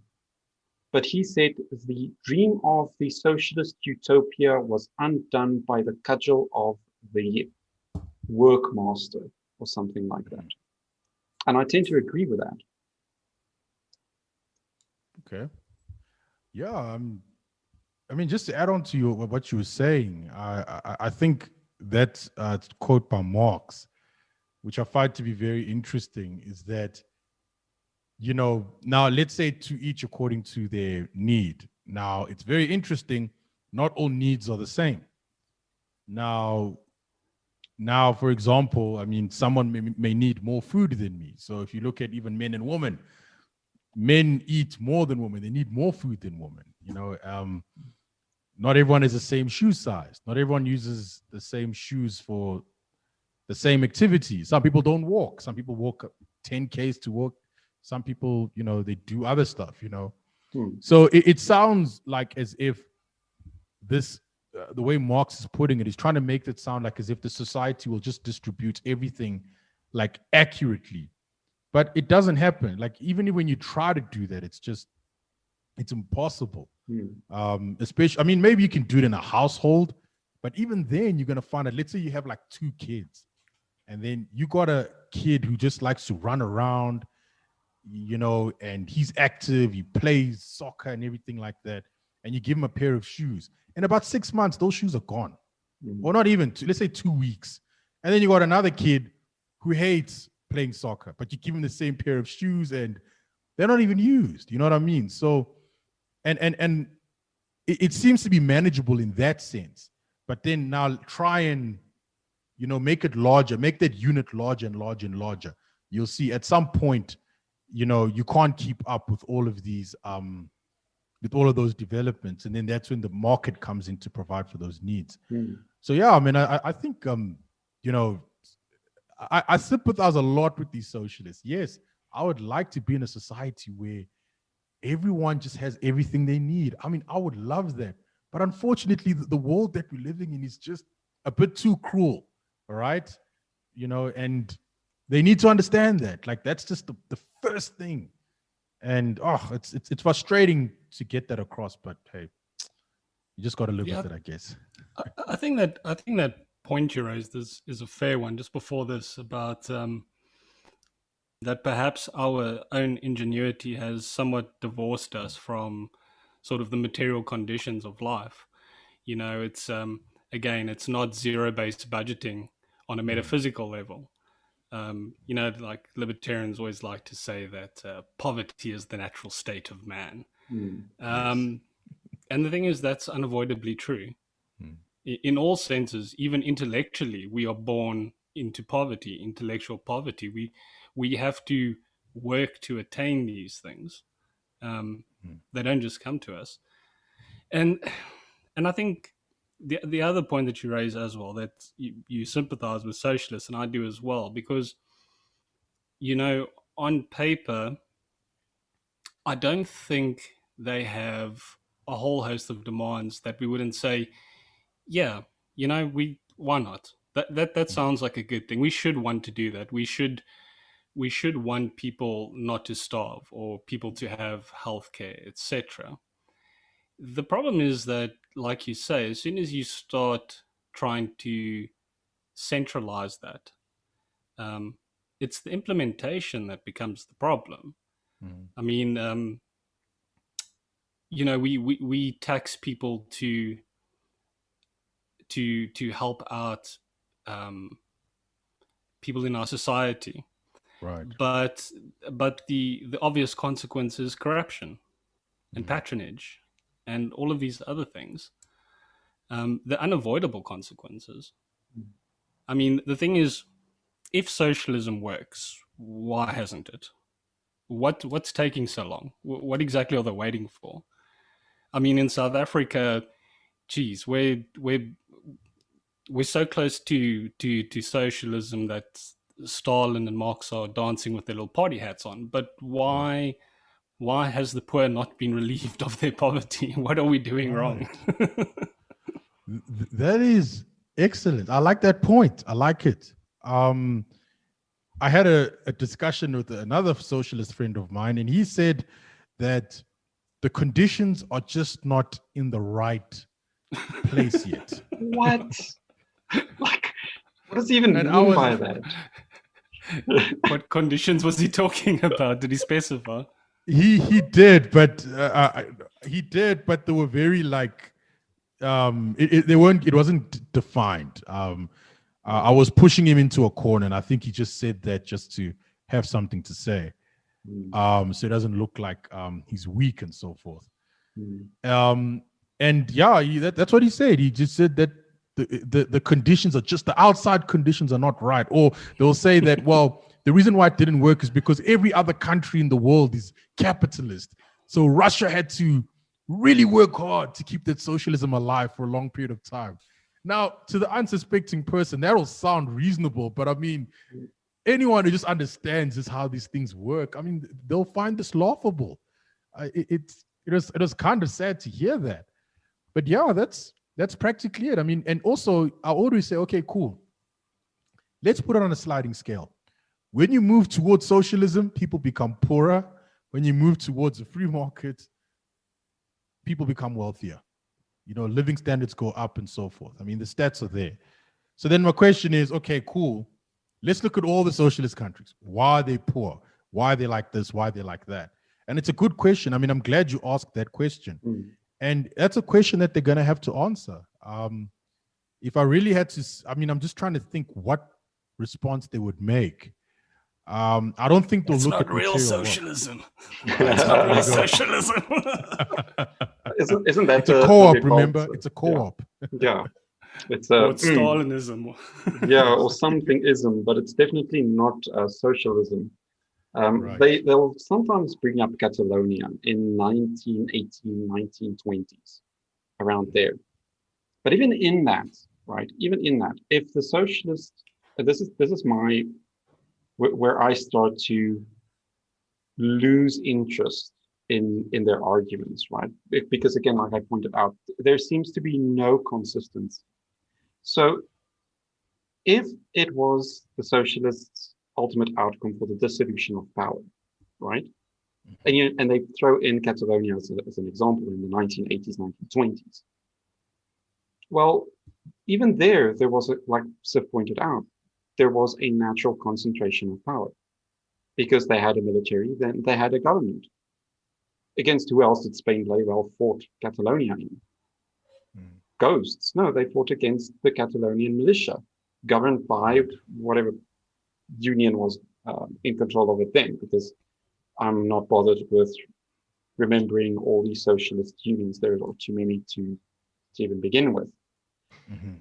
but he said the dream of the socialist utopia was undone by the cudgel of the workmaster, or something like that. And I tend to agree with that. Okay. Yeah. I mean, just to add on to what you were saying, I think that quote by Marx, which I find to be very interesting, is that, you know, now let's say to each according to their need. Now, it's very interesting. Not all needs are the same. Now, for example, I mean, someone may need more food than me. So if you look at even men and women, men eat more than women. They need more food than women. You know, not everyone is the same shoe size. Not everyone uses the same shoes for the same activity. Some people don't walk. Some people walk 10Ks to work. Some people, you know, they do other stuff, you know. So it sounds like as if this, the way Marx is putting it, is trying to make it sound like as if the society will just distribute everything like accurately. But it doesn't happen. Like even when you try to do that, it's impossible. Especially, I mean, maybe you can do it in a household, but even then you're going to find that, let's say you have like 2 kids, and then you got a kid who just likes to run around, you know, and he's active, he plays soccer and everything like that, and you give him a pair of shoes. In about 6 months, those shoes are gone. Or not even, let's say 2 weeks. And then you got another kid who hates playing soccer, but you give him the same pair of shoes and they're not even used. You know what I mean? So, and it seems to be manageable in that sense. But then now try and, you know, make it larger, make that unit larger and larger and larger. You'll see at some point, you know, you can't keep up with all of these, with all of those developments. And then that's when the market comes in to provide for those needs. So, yeah, I mean, I think, you know, I sympathize a lot with these socialists. Yes, I would like to be in a society where everyone just has everything they need. I mean, I would love that. But unfortunately, the world that we're living in is just a bit too cruel, all right? You know, and they need to understand that. Like, that's just the first thing. And, it's frustrating to get that across, but hey, you just got to live with it, I guess. I think that point you raised is a fair one just before this about that perhaps our own ingenuity has somewhat divorced us from sort of the material conditions of life. You know, it's again, it's not zero-based budgeting on a metaphysical level. You know, like libertarians always like to say that poverty is the natural state of man. And the thing is, that's unavoidably true. In all senses, even intellectually, we are born into poverty, intellectual poverty. We have to work to attain these things. They don't just come to us. And I think the other point that you raise as well, that you sympathize with socialists, and I do as well, because, you know, on paper, I don't think they have a whole host of demands that we wouldn't say, yeah, you know, why not? That sounds like a good thing. We should want to do that. We should want people not to starve or people to have healthcare, etc. The problem is that, like you say, as soon as you start trying to centralize that, it's the implementation that becomes the problem. I mean, you know, we tax people to help out people in our society, Right. but the obvious consequence is corruption and patronage and all of these other things, the unavoidable consequences. I mean, the thing is, if socialism works, why hasn't it? What's taking so long? What exactly are they waiting for? I mean, in South Africa, geez, we're so close to socialism that Stalin and Marx are dancing with their little party hats on. But why why has the poor not been relieved of their poverty? What are we doing wrong? That is excellent. I like that point. I like it. I had a discussion with another socialist friend of mine, and he said that the conditions are just not in the right place yet. What? Like, what does he even And mean by that? What conditions was he talking about? Did he specify? He did, but they were very like it wasn't defined. I was pushing him into a corner, and I think he just said that just to have something to say, so it doesn't look like he's weak and so forth. And yeah, that's what he said. He just said that the conditions are just, the outside conditions are not right, or they'll say that, well, the reason why it didn't work is because every other country in the world is capitalist, so Russia had to really work hard to keep that socialism alive for a long period of time. Now, to the unsuspecting person, that'll sound reasonable, but I mean, anyone who just understands just how these things work, I mean, they'll find this laughable. It was kind of sad to hear that, but yeah, that's practically it. I mean, and also I always say, okay, cool, let's put it on a sliding scale. When you move towards socialism, people become poorer. When you move towards a free market, people become wealthier. You know, living standards go up and so forth. I mean, the stats are there. So then my question is, okay, cool. Let's look at all the socialist countries. Why are they poor? Why are they like this? Why are they like that? And it's a good question. I mean, I'm glad you asked that question. And that's a question that they're going to have to answer. If I really had to, I mean, I'm just trying to think what response they would make. I don't think they'll look at real socialism. It's not real socialism. Isn't that it's a co-op? Remember, it's a co-op. Yeah, it's Stalinism. Yeah, or something ism, but it's definitely not socialism. Right. They'll sometimes bring up Catalonia in 1918, 1920s, around there. But even in that, right? Even in that, if the socialists, this is my where I start to lose interest in their arguments, right? Because again, like I pointed out, there seems to be no consistency. So if it was the socialists' ultimate outcome for the dissolution of power, right? And they throw in Catalonia as an example in the 1980s, 1920s. Well, even there was, like Sif pointed out, there was a natural concentration of power. Because they had a military, then they had a government. Against who else did Spain very well fought Catalonia in? Ghosts. No, they fought against the Catalonian militia, governed by whatever union was in control of it then, because I'm not bothered with remembering all these socialist unions. There are too many to even begin with.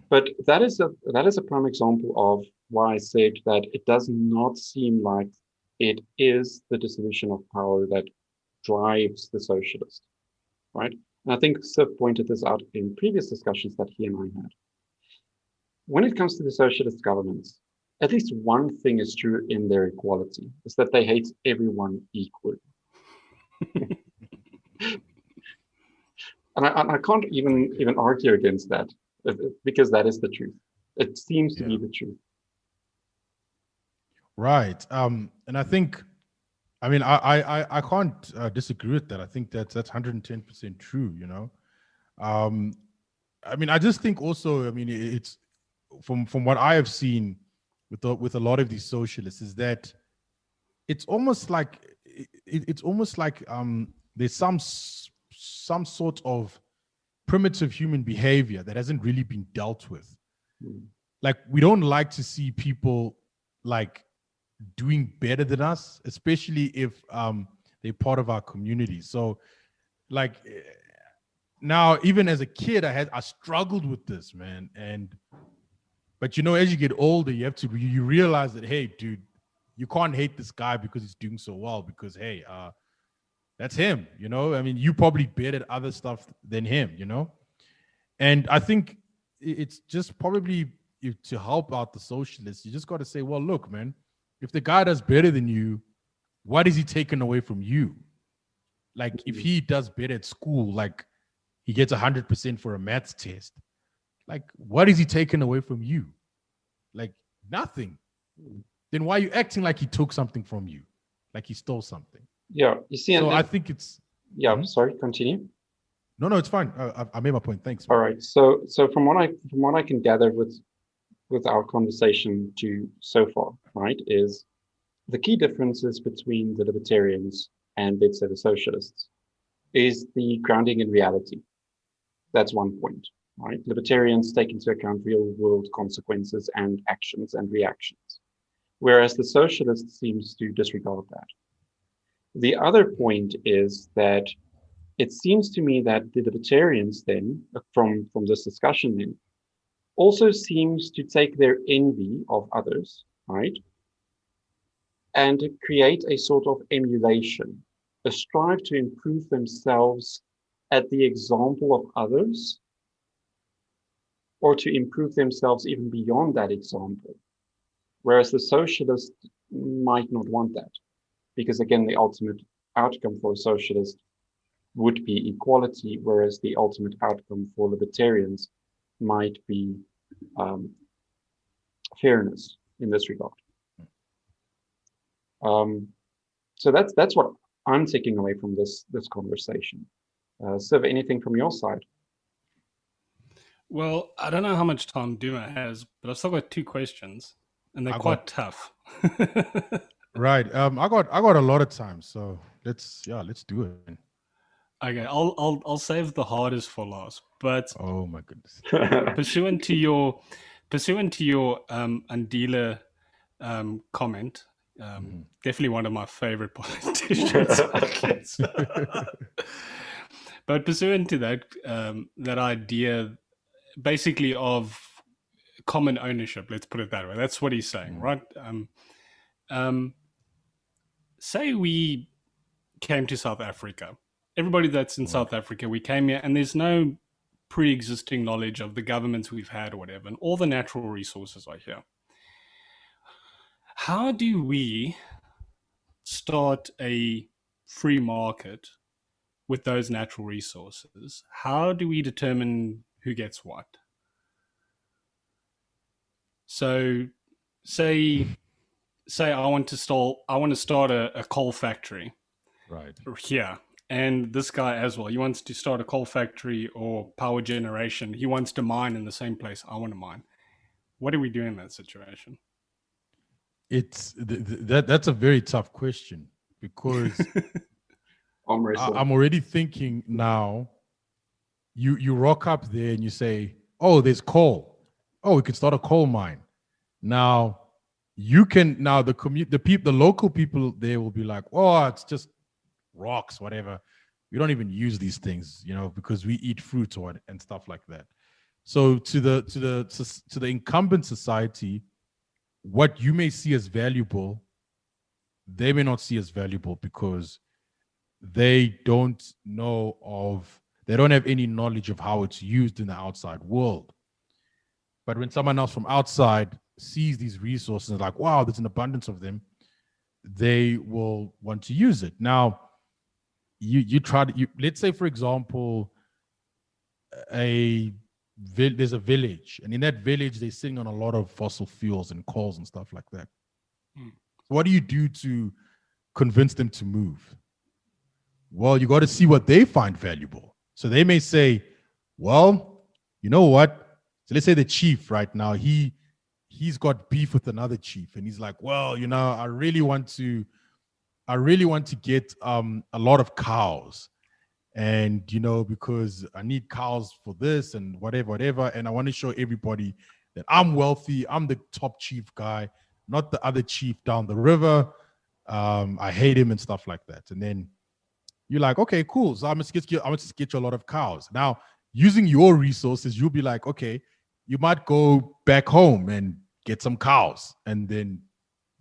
But that is a prime example of why I said that it does not seem like it is the dissolution of power that drives the socialist, right? And I think Sif pointed this out in previous discussions that he and I had. When it comes to the socialist governments, at least one thing is true in their equality, is that they hate everyone equally. And I can't even argue against that, because that is the truth. It seems to be the truth. Right. And I think, I mean, I can't disagree with that. I think that's 110% true, you know. I mean, I just think also, I mean, it's from what I have seen with a lot of these socialists is that it's almost like there's some sort of primitive human behavior that hasn't really been dealt with. Like, we don't like to see people like doing better than us, especially if they're part of our community. So like now, even as a kid, I struggled with this, man. But you know, as you get older, you realize that, hey, dude, you can't hate this guy because he's doing so well, because hey, that's him, you know. I mean, you probably better at other stuff than him, you know. And I think it's just probably to help out the socialists, you just got to say, well, look, man, if the guy does better than you, what is he taking away from you? Like if he does better at school, like he gets 100% for a maths test, like what is he taking away from you? Like nothing. Then why are you acting like he took something from you? Like he stole something? Yeah, you see, So I think it's... Yeah, sorry, continue. No, it's fine. I made my point. Thanks. All right. So from what I can gather with our conversation to so far, right, is the key differences between the libertarians and, let's say, the socialists is the grounding in reality. That's one point, right? Libertarians take into account real world consequences and actions and reactions, whereas the socialist seems to disregard that. The other point is that it seems to me that the libertarians then, from this discussion then, also seems to take their envy of others, right, and create a sort of emulation, a strive to improve themselves at the example of others, or to improve themselves even beyond that example. Whereas the socialist might not want that, because again, the ultimate outcome for a socialist would be equality, whereas the ultimate outcome for libertarians might be fairness in this regard. So that's what I'm taking away from this conversation. Siv, anything from your side? Well, I don't know how much time Duma has, but I've still got 2 questions, and they're quite tough. Right. I got a lot of time, so let's do it. Okay, I'll save the hardest for last. But oh my goodness, pursuant to your Andila comment, definitely one of my favorite politicians. But pursuant to that that idea, basically of common ownership, let's put it that way. That's what he's saying, right? Say we came to South Africa. Everybody that's in South Africa, we came here, and there's no pre-existing knowledge of the governments we've had or whatever, and all the natural resources are here. How do we start a free market with those natural resources? How do we determine who gets what? So, say I want to start a coal factory, right here, and this guy as well, he wants to start a coal factory or power generation. He wants to mine in the same place I want to mine. What do we do in that situation? It's that's a very tough question, because I'm already thinking now. You rock up there and you say, "Oh, there's coal. Oh, we could start a coal mine." Now the local people there will be like, "Oh, it's just rocks, whatever. We don't even use these things, because we eat fruit and stuff like that." So to the incumbent society, what you may see as valuable, they may not see as valuable, because they don't have any knowledge of how it's used in the outside world. But when someone else from outside sees these resources, like, wow, there's an abundance of them, they will want to use it. Now, let's say, for example, there's a village, and in that village, they're sitting on a lot of fossil fuels and coals and stuff like that. What do you do to convince them to move? Well, you got to see what they find valuable. So they may say, well, you know what? So let's say the chief right now, he's got beef with another chief, and he's like, well, I really want to get a lot of cows, and because I need cows for this and whatever, and I want to show everybody that I'm wealthy, I'm the top chief guy, not the other chief down the river. I hate him and stuff like that. And then you're like, okay, cool. So I'm gonna get you a lot of cows. Now, using your resources, you'll be like, okay, you might go back home and get some cows, and then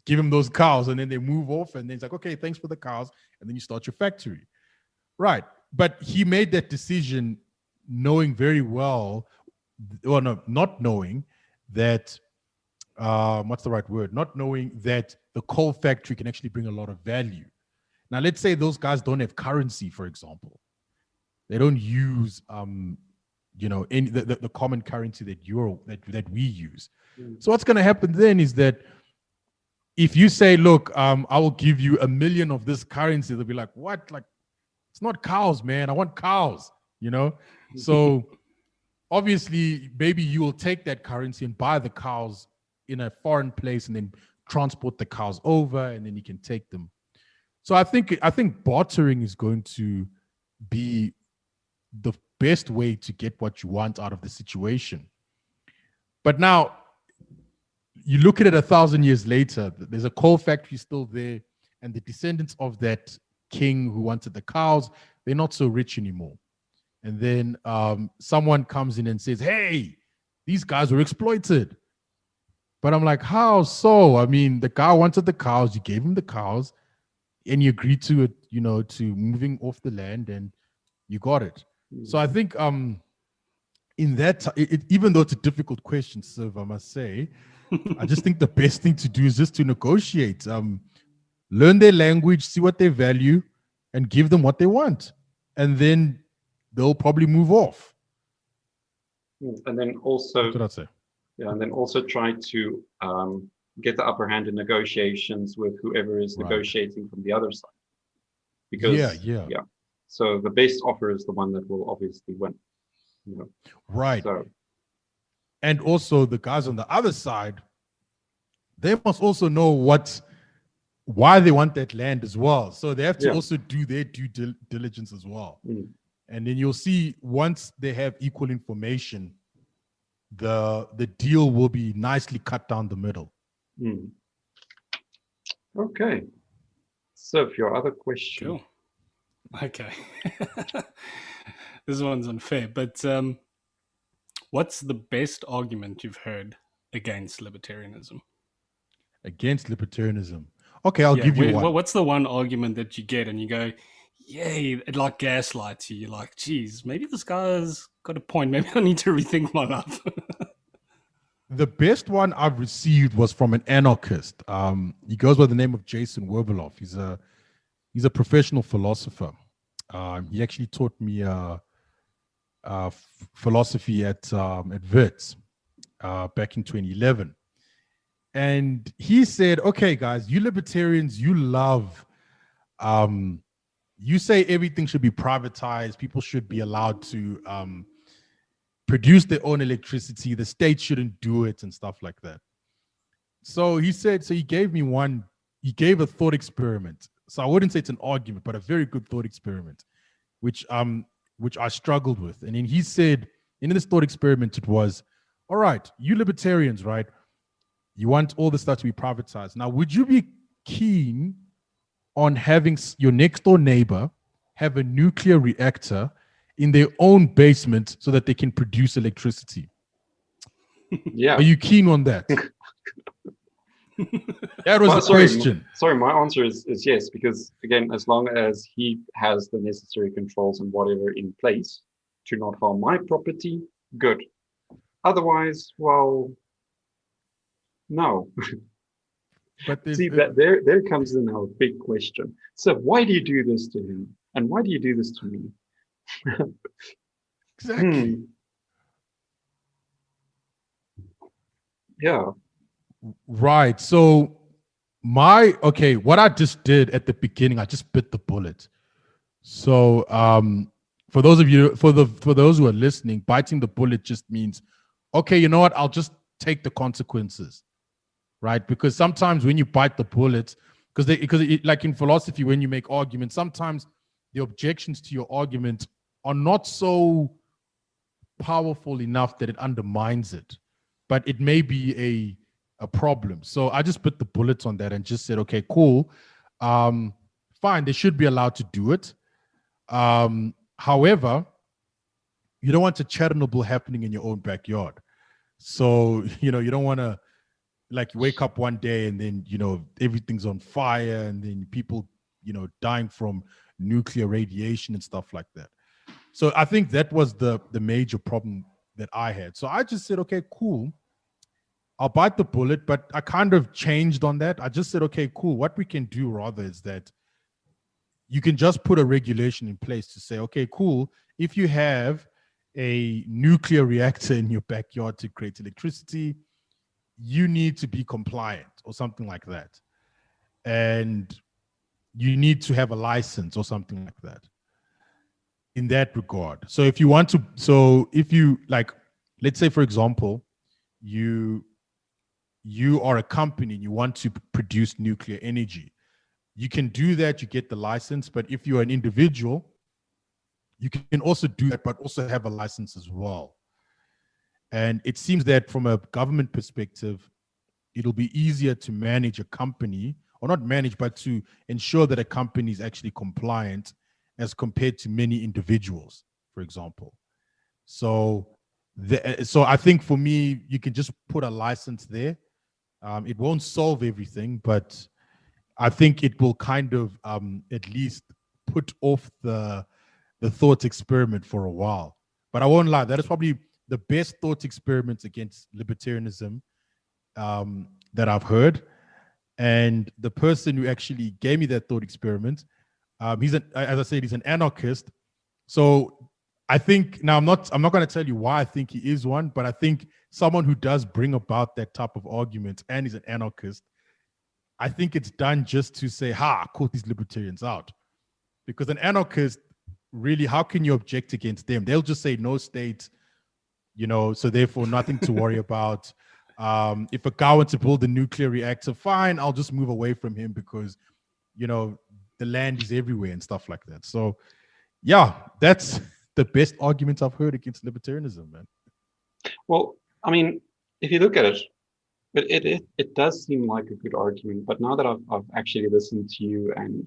give him those cows, and then they move off, and then it's like, okay, thanks for the cows, and then you start your factory, right? But he made that decision knowing very well, or no, not knowing that, what's the right word? Not knowing that the coal factory can actually bring a lot of value. Now, let's say those guys don't have currency, for example. They don't use, the common currency that we use. So what's going to happen then is that if you say, look, I will give you 1 million of this currency, they'll be like, what? Like, it's not cows, man. I want cows, So obviously, maybe you will take that currency and buy the cows in a foreign place and then transport the cows over, and then you can take them. So I think bartering is going to be the best way to get what you want out of the situation. But now you look at it 1,000 years later, there's a coal factory still there, and the descendants of that king who wanted the cows, they're not so rich anymore. And then someone comes in and says, hey, these guys were exploited. But I'm like, how so? I mean, the guy wanted the cows, you gave him the cows, and you agreed to it, to moving off the land, and you got it. So I think in that, even though it's a difficult question, Siv, I must say, I just think the best thing to do is just to negotiate. Learn their language, see what they value, and give them what they want. And then they'll probably move off. And then also, that's what I'd say. Yeah, and then also try to get the upper hand in negotiations with whoever is negotiating from the other side. Because yeah. So the best offer is the one that will obviously win. Right. So, and also the guys on the other side, they must also know why they want that land as well. So they have to also do their due diligence as well. And then you'll see once they have equal information, the deal will be nicely cut down the middle. Okay. So for your other question. Cool. Okay. This one's unfair, but what's the best argument you've heard against libertarianism? Against libertarianism. Okay, I'll give you one. What's the one argument that you get and you go, yay, it like gaslights you. You're like, geez, maybe this guy's got a point. Maybe I need to rethink my life. The best one I've received was from an anarchist. He goes by the name of Jason Werbeloff. He's a professional philosopher. He actually taught me philosophy at Wits back in 2011. And he said, okay, guys, you libertarians, you love, you say everything should be privatized. People should be allowed to produce their own electricity. The state shouldn't do it and stuff like that. So he said, he gave a thought experiment. So I wouldn't say it's an argument, but a very good thought experiment, which I struggled with. And then he said, in this thought experiment, it was, all right, you libertarians, right? You want all this stuff to be privatized. Now, would you be keen on having your next door neighbor have a nuclear reactor in their own basement so that they can produce electricity? Yeah. Are you keen on that? That was the question. Sorry, my answer is yes, because again, as long as he has the necessary controls and whatever in place to not harm my property, good. Otherwise, well, no. But see, there comes in our big question. So why do you do this to him? And why do you do this to me? Exactly. Yeah. Right. So what I just did at the beginning, I just bit the bullet. So for those of you, for those who are listening, biting the bullet just means, okay, you know what? I'll just take the consequences, right? Because sometimes when you bite the bullet, because like in philosophy, when you make arguments, sometimes the objections to your argument are not so powerful enough that it undermines it, but it may be a problem. So I just put the bullets on that and just said, okay, cool. Fine, they should be allowed to do it. However, you don't want a Chernobyl happening in your own backyard. So, you don't want to like wake up one day and then, everything's on fire and then people, dying from nuclear radiation and stuff like that. So I think that was the major problem that I had. So I just said, okay, cool. I'll bite the bullet, but I kind of changed on that. I just said, okay, cool. What we can do rather is that you can just put a regulation in place to say, okay, cool. If you have a nuclear reactor in your backyard to create electricity, you need to be compliant or something like that. And you need to have a license or something like that in that regard. So if you want to, so if you like, let's say, for example, you are a company and you want to produce nuclear energy, you can do that, you get the license. But if you're an individual, you can also do that, but also have a license as well. And it seems that from a government perspective, it'll be easier to manage a company, or not manage, but to ensure that a company is actually compliant as compared to many individuals, for example. So, so I think for me, you can just put a license there. It won't solve everything, but I think it will kind of at least put off the thought experiment for a while. But I won't lie, that is probably the best thought experiment against libertarianism that I've heard. And the person who actually gave me that thought experiment, as I said, he's an anarchist. So I think, now I'm not going to tell you why I think he is one, but I think someone who does bring about that type of argument and is an anarchist, I think it's done just to say, caught these libertarians out. Because an anarchist, really, how can you object against them? They'll just say no state, so therefore nothing to worry about. If a guy wants to build a nuclear reactor, fine, I'll just move away from him because, the land is everywhere and stuff like that. So, yeah, that's the best argument I've heard against libertarianism, man. Well, I mean, if you look at it, but it does seem like a good argument. But now that I've actually listened to you and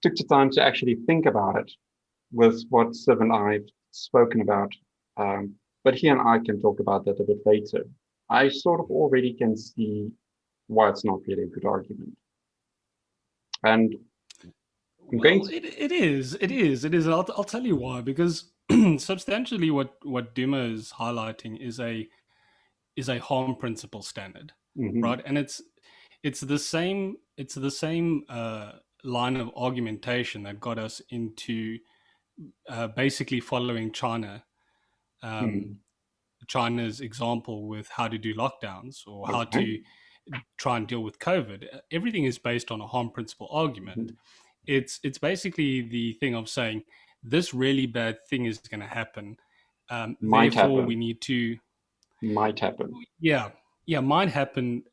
took the time to actually think about it with what Siv and I've spoken about, but he and I can talk about that a bit later, I sort of already can see why it's not really a good argument. And it is. I'll tell you why, because substantially what Dumo is highlighting is a harm principle standard, right? And it's the same line of argumentation that got us into basically following China's example with how to do lockdowns or how to try and deal with COVID. Everything is based on a harm principle argument. It's basically the thing of saying this really bad thing is going to happen. Therefore, we need to. Might happen. Yeah, might happen,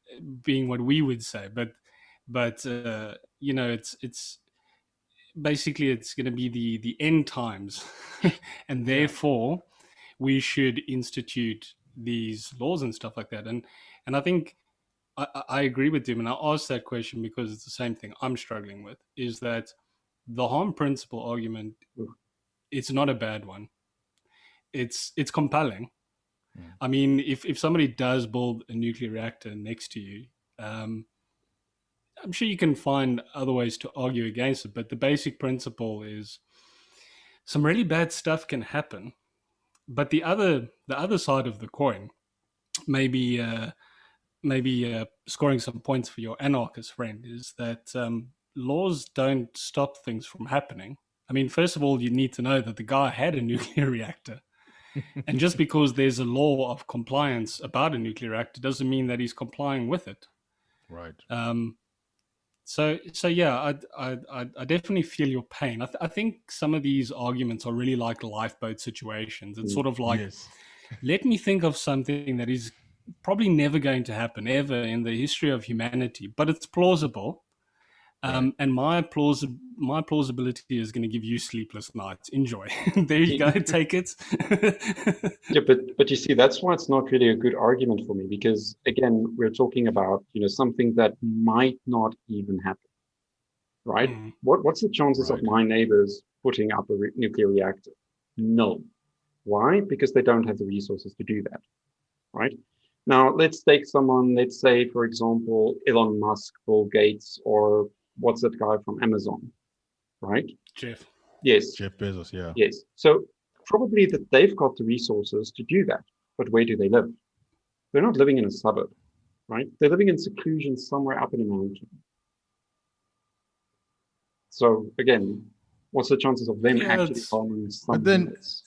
being what we would say, but it's basically it's going to be the end times, and therefore we should institute these laws and stuff like that. And I think I agree with him, and I asked that question because it's the same thing I'm struggling with, is that the harm principle argument, it's not a bad one. It's compelling. I mean, if somebody does build a nuclear reactor next to you, I'm sure you can find other ways to argue against it, but the basic principle is some really bad stuff can happen. But the other side of the coin, maybe scoring some points for your anarchist friend, is that laws don't stop things from happening. I mean, first of all, you need to know that the guy had a nuclear reactor. And just because there's a law of compliance about a nuclear reactor doesn't mean that he's complying with it. Right. So yeah, I definitely feel your pain. I think some of these arguments are really like lifeboat situations. It's sort of like, let me think of something that is probably never going to happen ever in the history of humanity, but it's plausible. And my plausibility is going to give you sleepless nights. Enjoy. There you go. Take it. Yeah, but you see, that's why it's not really a good argument for me, because again, we're talking about something that might not even happen, right? What's the chances of my neighbors putting up a nuclear reactor? No. Why? Because they don't have the resources to do that, right? Now, let's take someone, let's say, for example, Elon Musk, Bill Gates, or what's that guy from Amazon, right? Jeff. Yes. Jeff Bezos, yeah. Yes. So probably that they've got the resources to do that. But where do they live? They're not living in a suburb, right? They're living in seclusion somewhere up in a mountain. So again, what's the chances of them actually following But something then that's...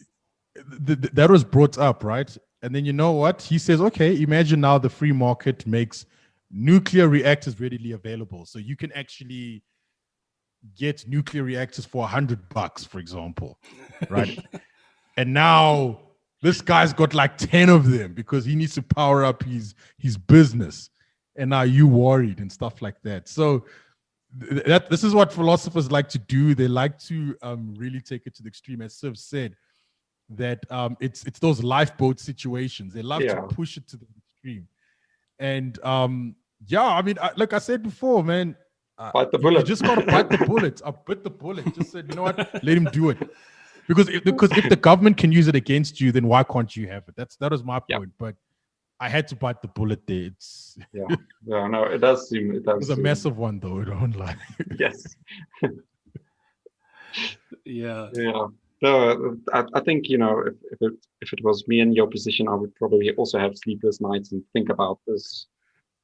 that was brought up, right? And then you know what? He says, okay, imagine now the free market makes nuclear reactors readily available. So you can actually get nuclear reactors for $100, for example, right? And now this guy's got like 10 of them because he needs to power up his business. And now you worried and stuff like that. So this is what philosophers like to do. They like to really take it to the extreme. As Siv said, that it's those lifeboat situations. They love to push it to the extreme. And I mean, like I said before, man, bite the bullet. You just gotta bite the bullet. I bit the bullet. Just said, you know what? Let him do it. Because if the government can use it against you, then why can't you have it? That was my point. But I had to bite the bullet there. It's no, it does seem it was a massive one though. Don't lie. Yes. Yeah. No, I think, you know, if it was me in your position, I would probably also have sleepless nights and think about this,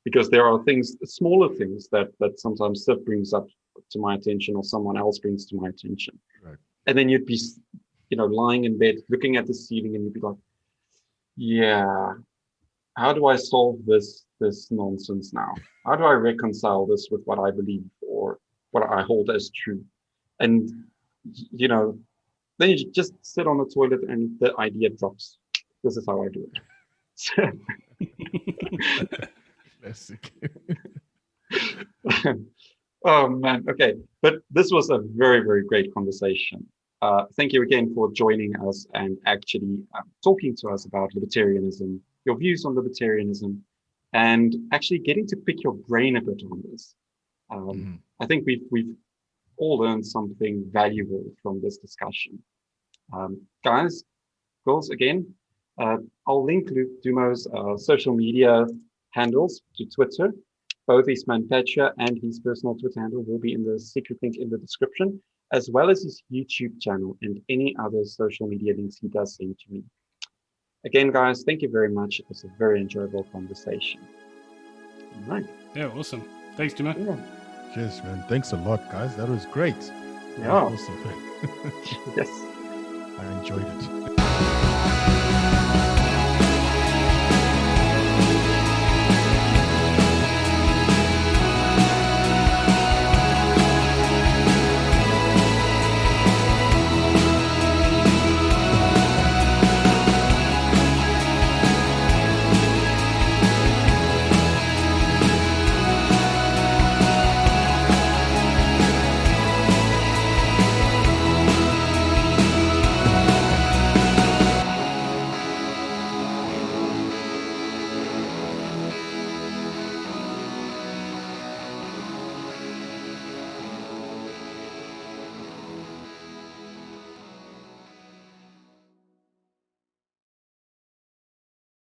because there are things, smaller things that sometimes Sip brings up to my attention or someone else brings to my attention. Right. And then you'd be, you know, lying in bed looking at the ceiling and you'd be like, yeah, how do I solve this nonsense now? How do I reconcile this with what I believe or what I hold as true? And, you know, then you just sit on the toilet and the idea drops. This is how I do it. Classic. Oh man, okay. But this was a very, very great conversation. Thank you again for joining us and actually talking to us about libertarianism, your views on libertarianism, and actually getting to pick your brain a bit on this. I think we've all learned something valuable from this discussion. Guys, girls, again, I'll link Dumo's social media handles to Twitter. Both his Manpatria and his personal Twitter handle will be in the secret link in the description, as well as his YouTube channel and any other social media links he does send to me. Again, guys, thank you very much. It was a very enjoyable conversation. All right. Yeah, awesome. Thanks, Dumo. Yeah. Cheers, man. Thanks a lot, guys. That was great. Yeah. Awesome. Yes. I enjoyed it.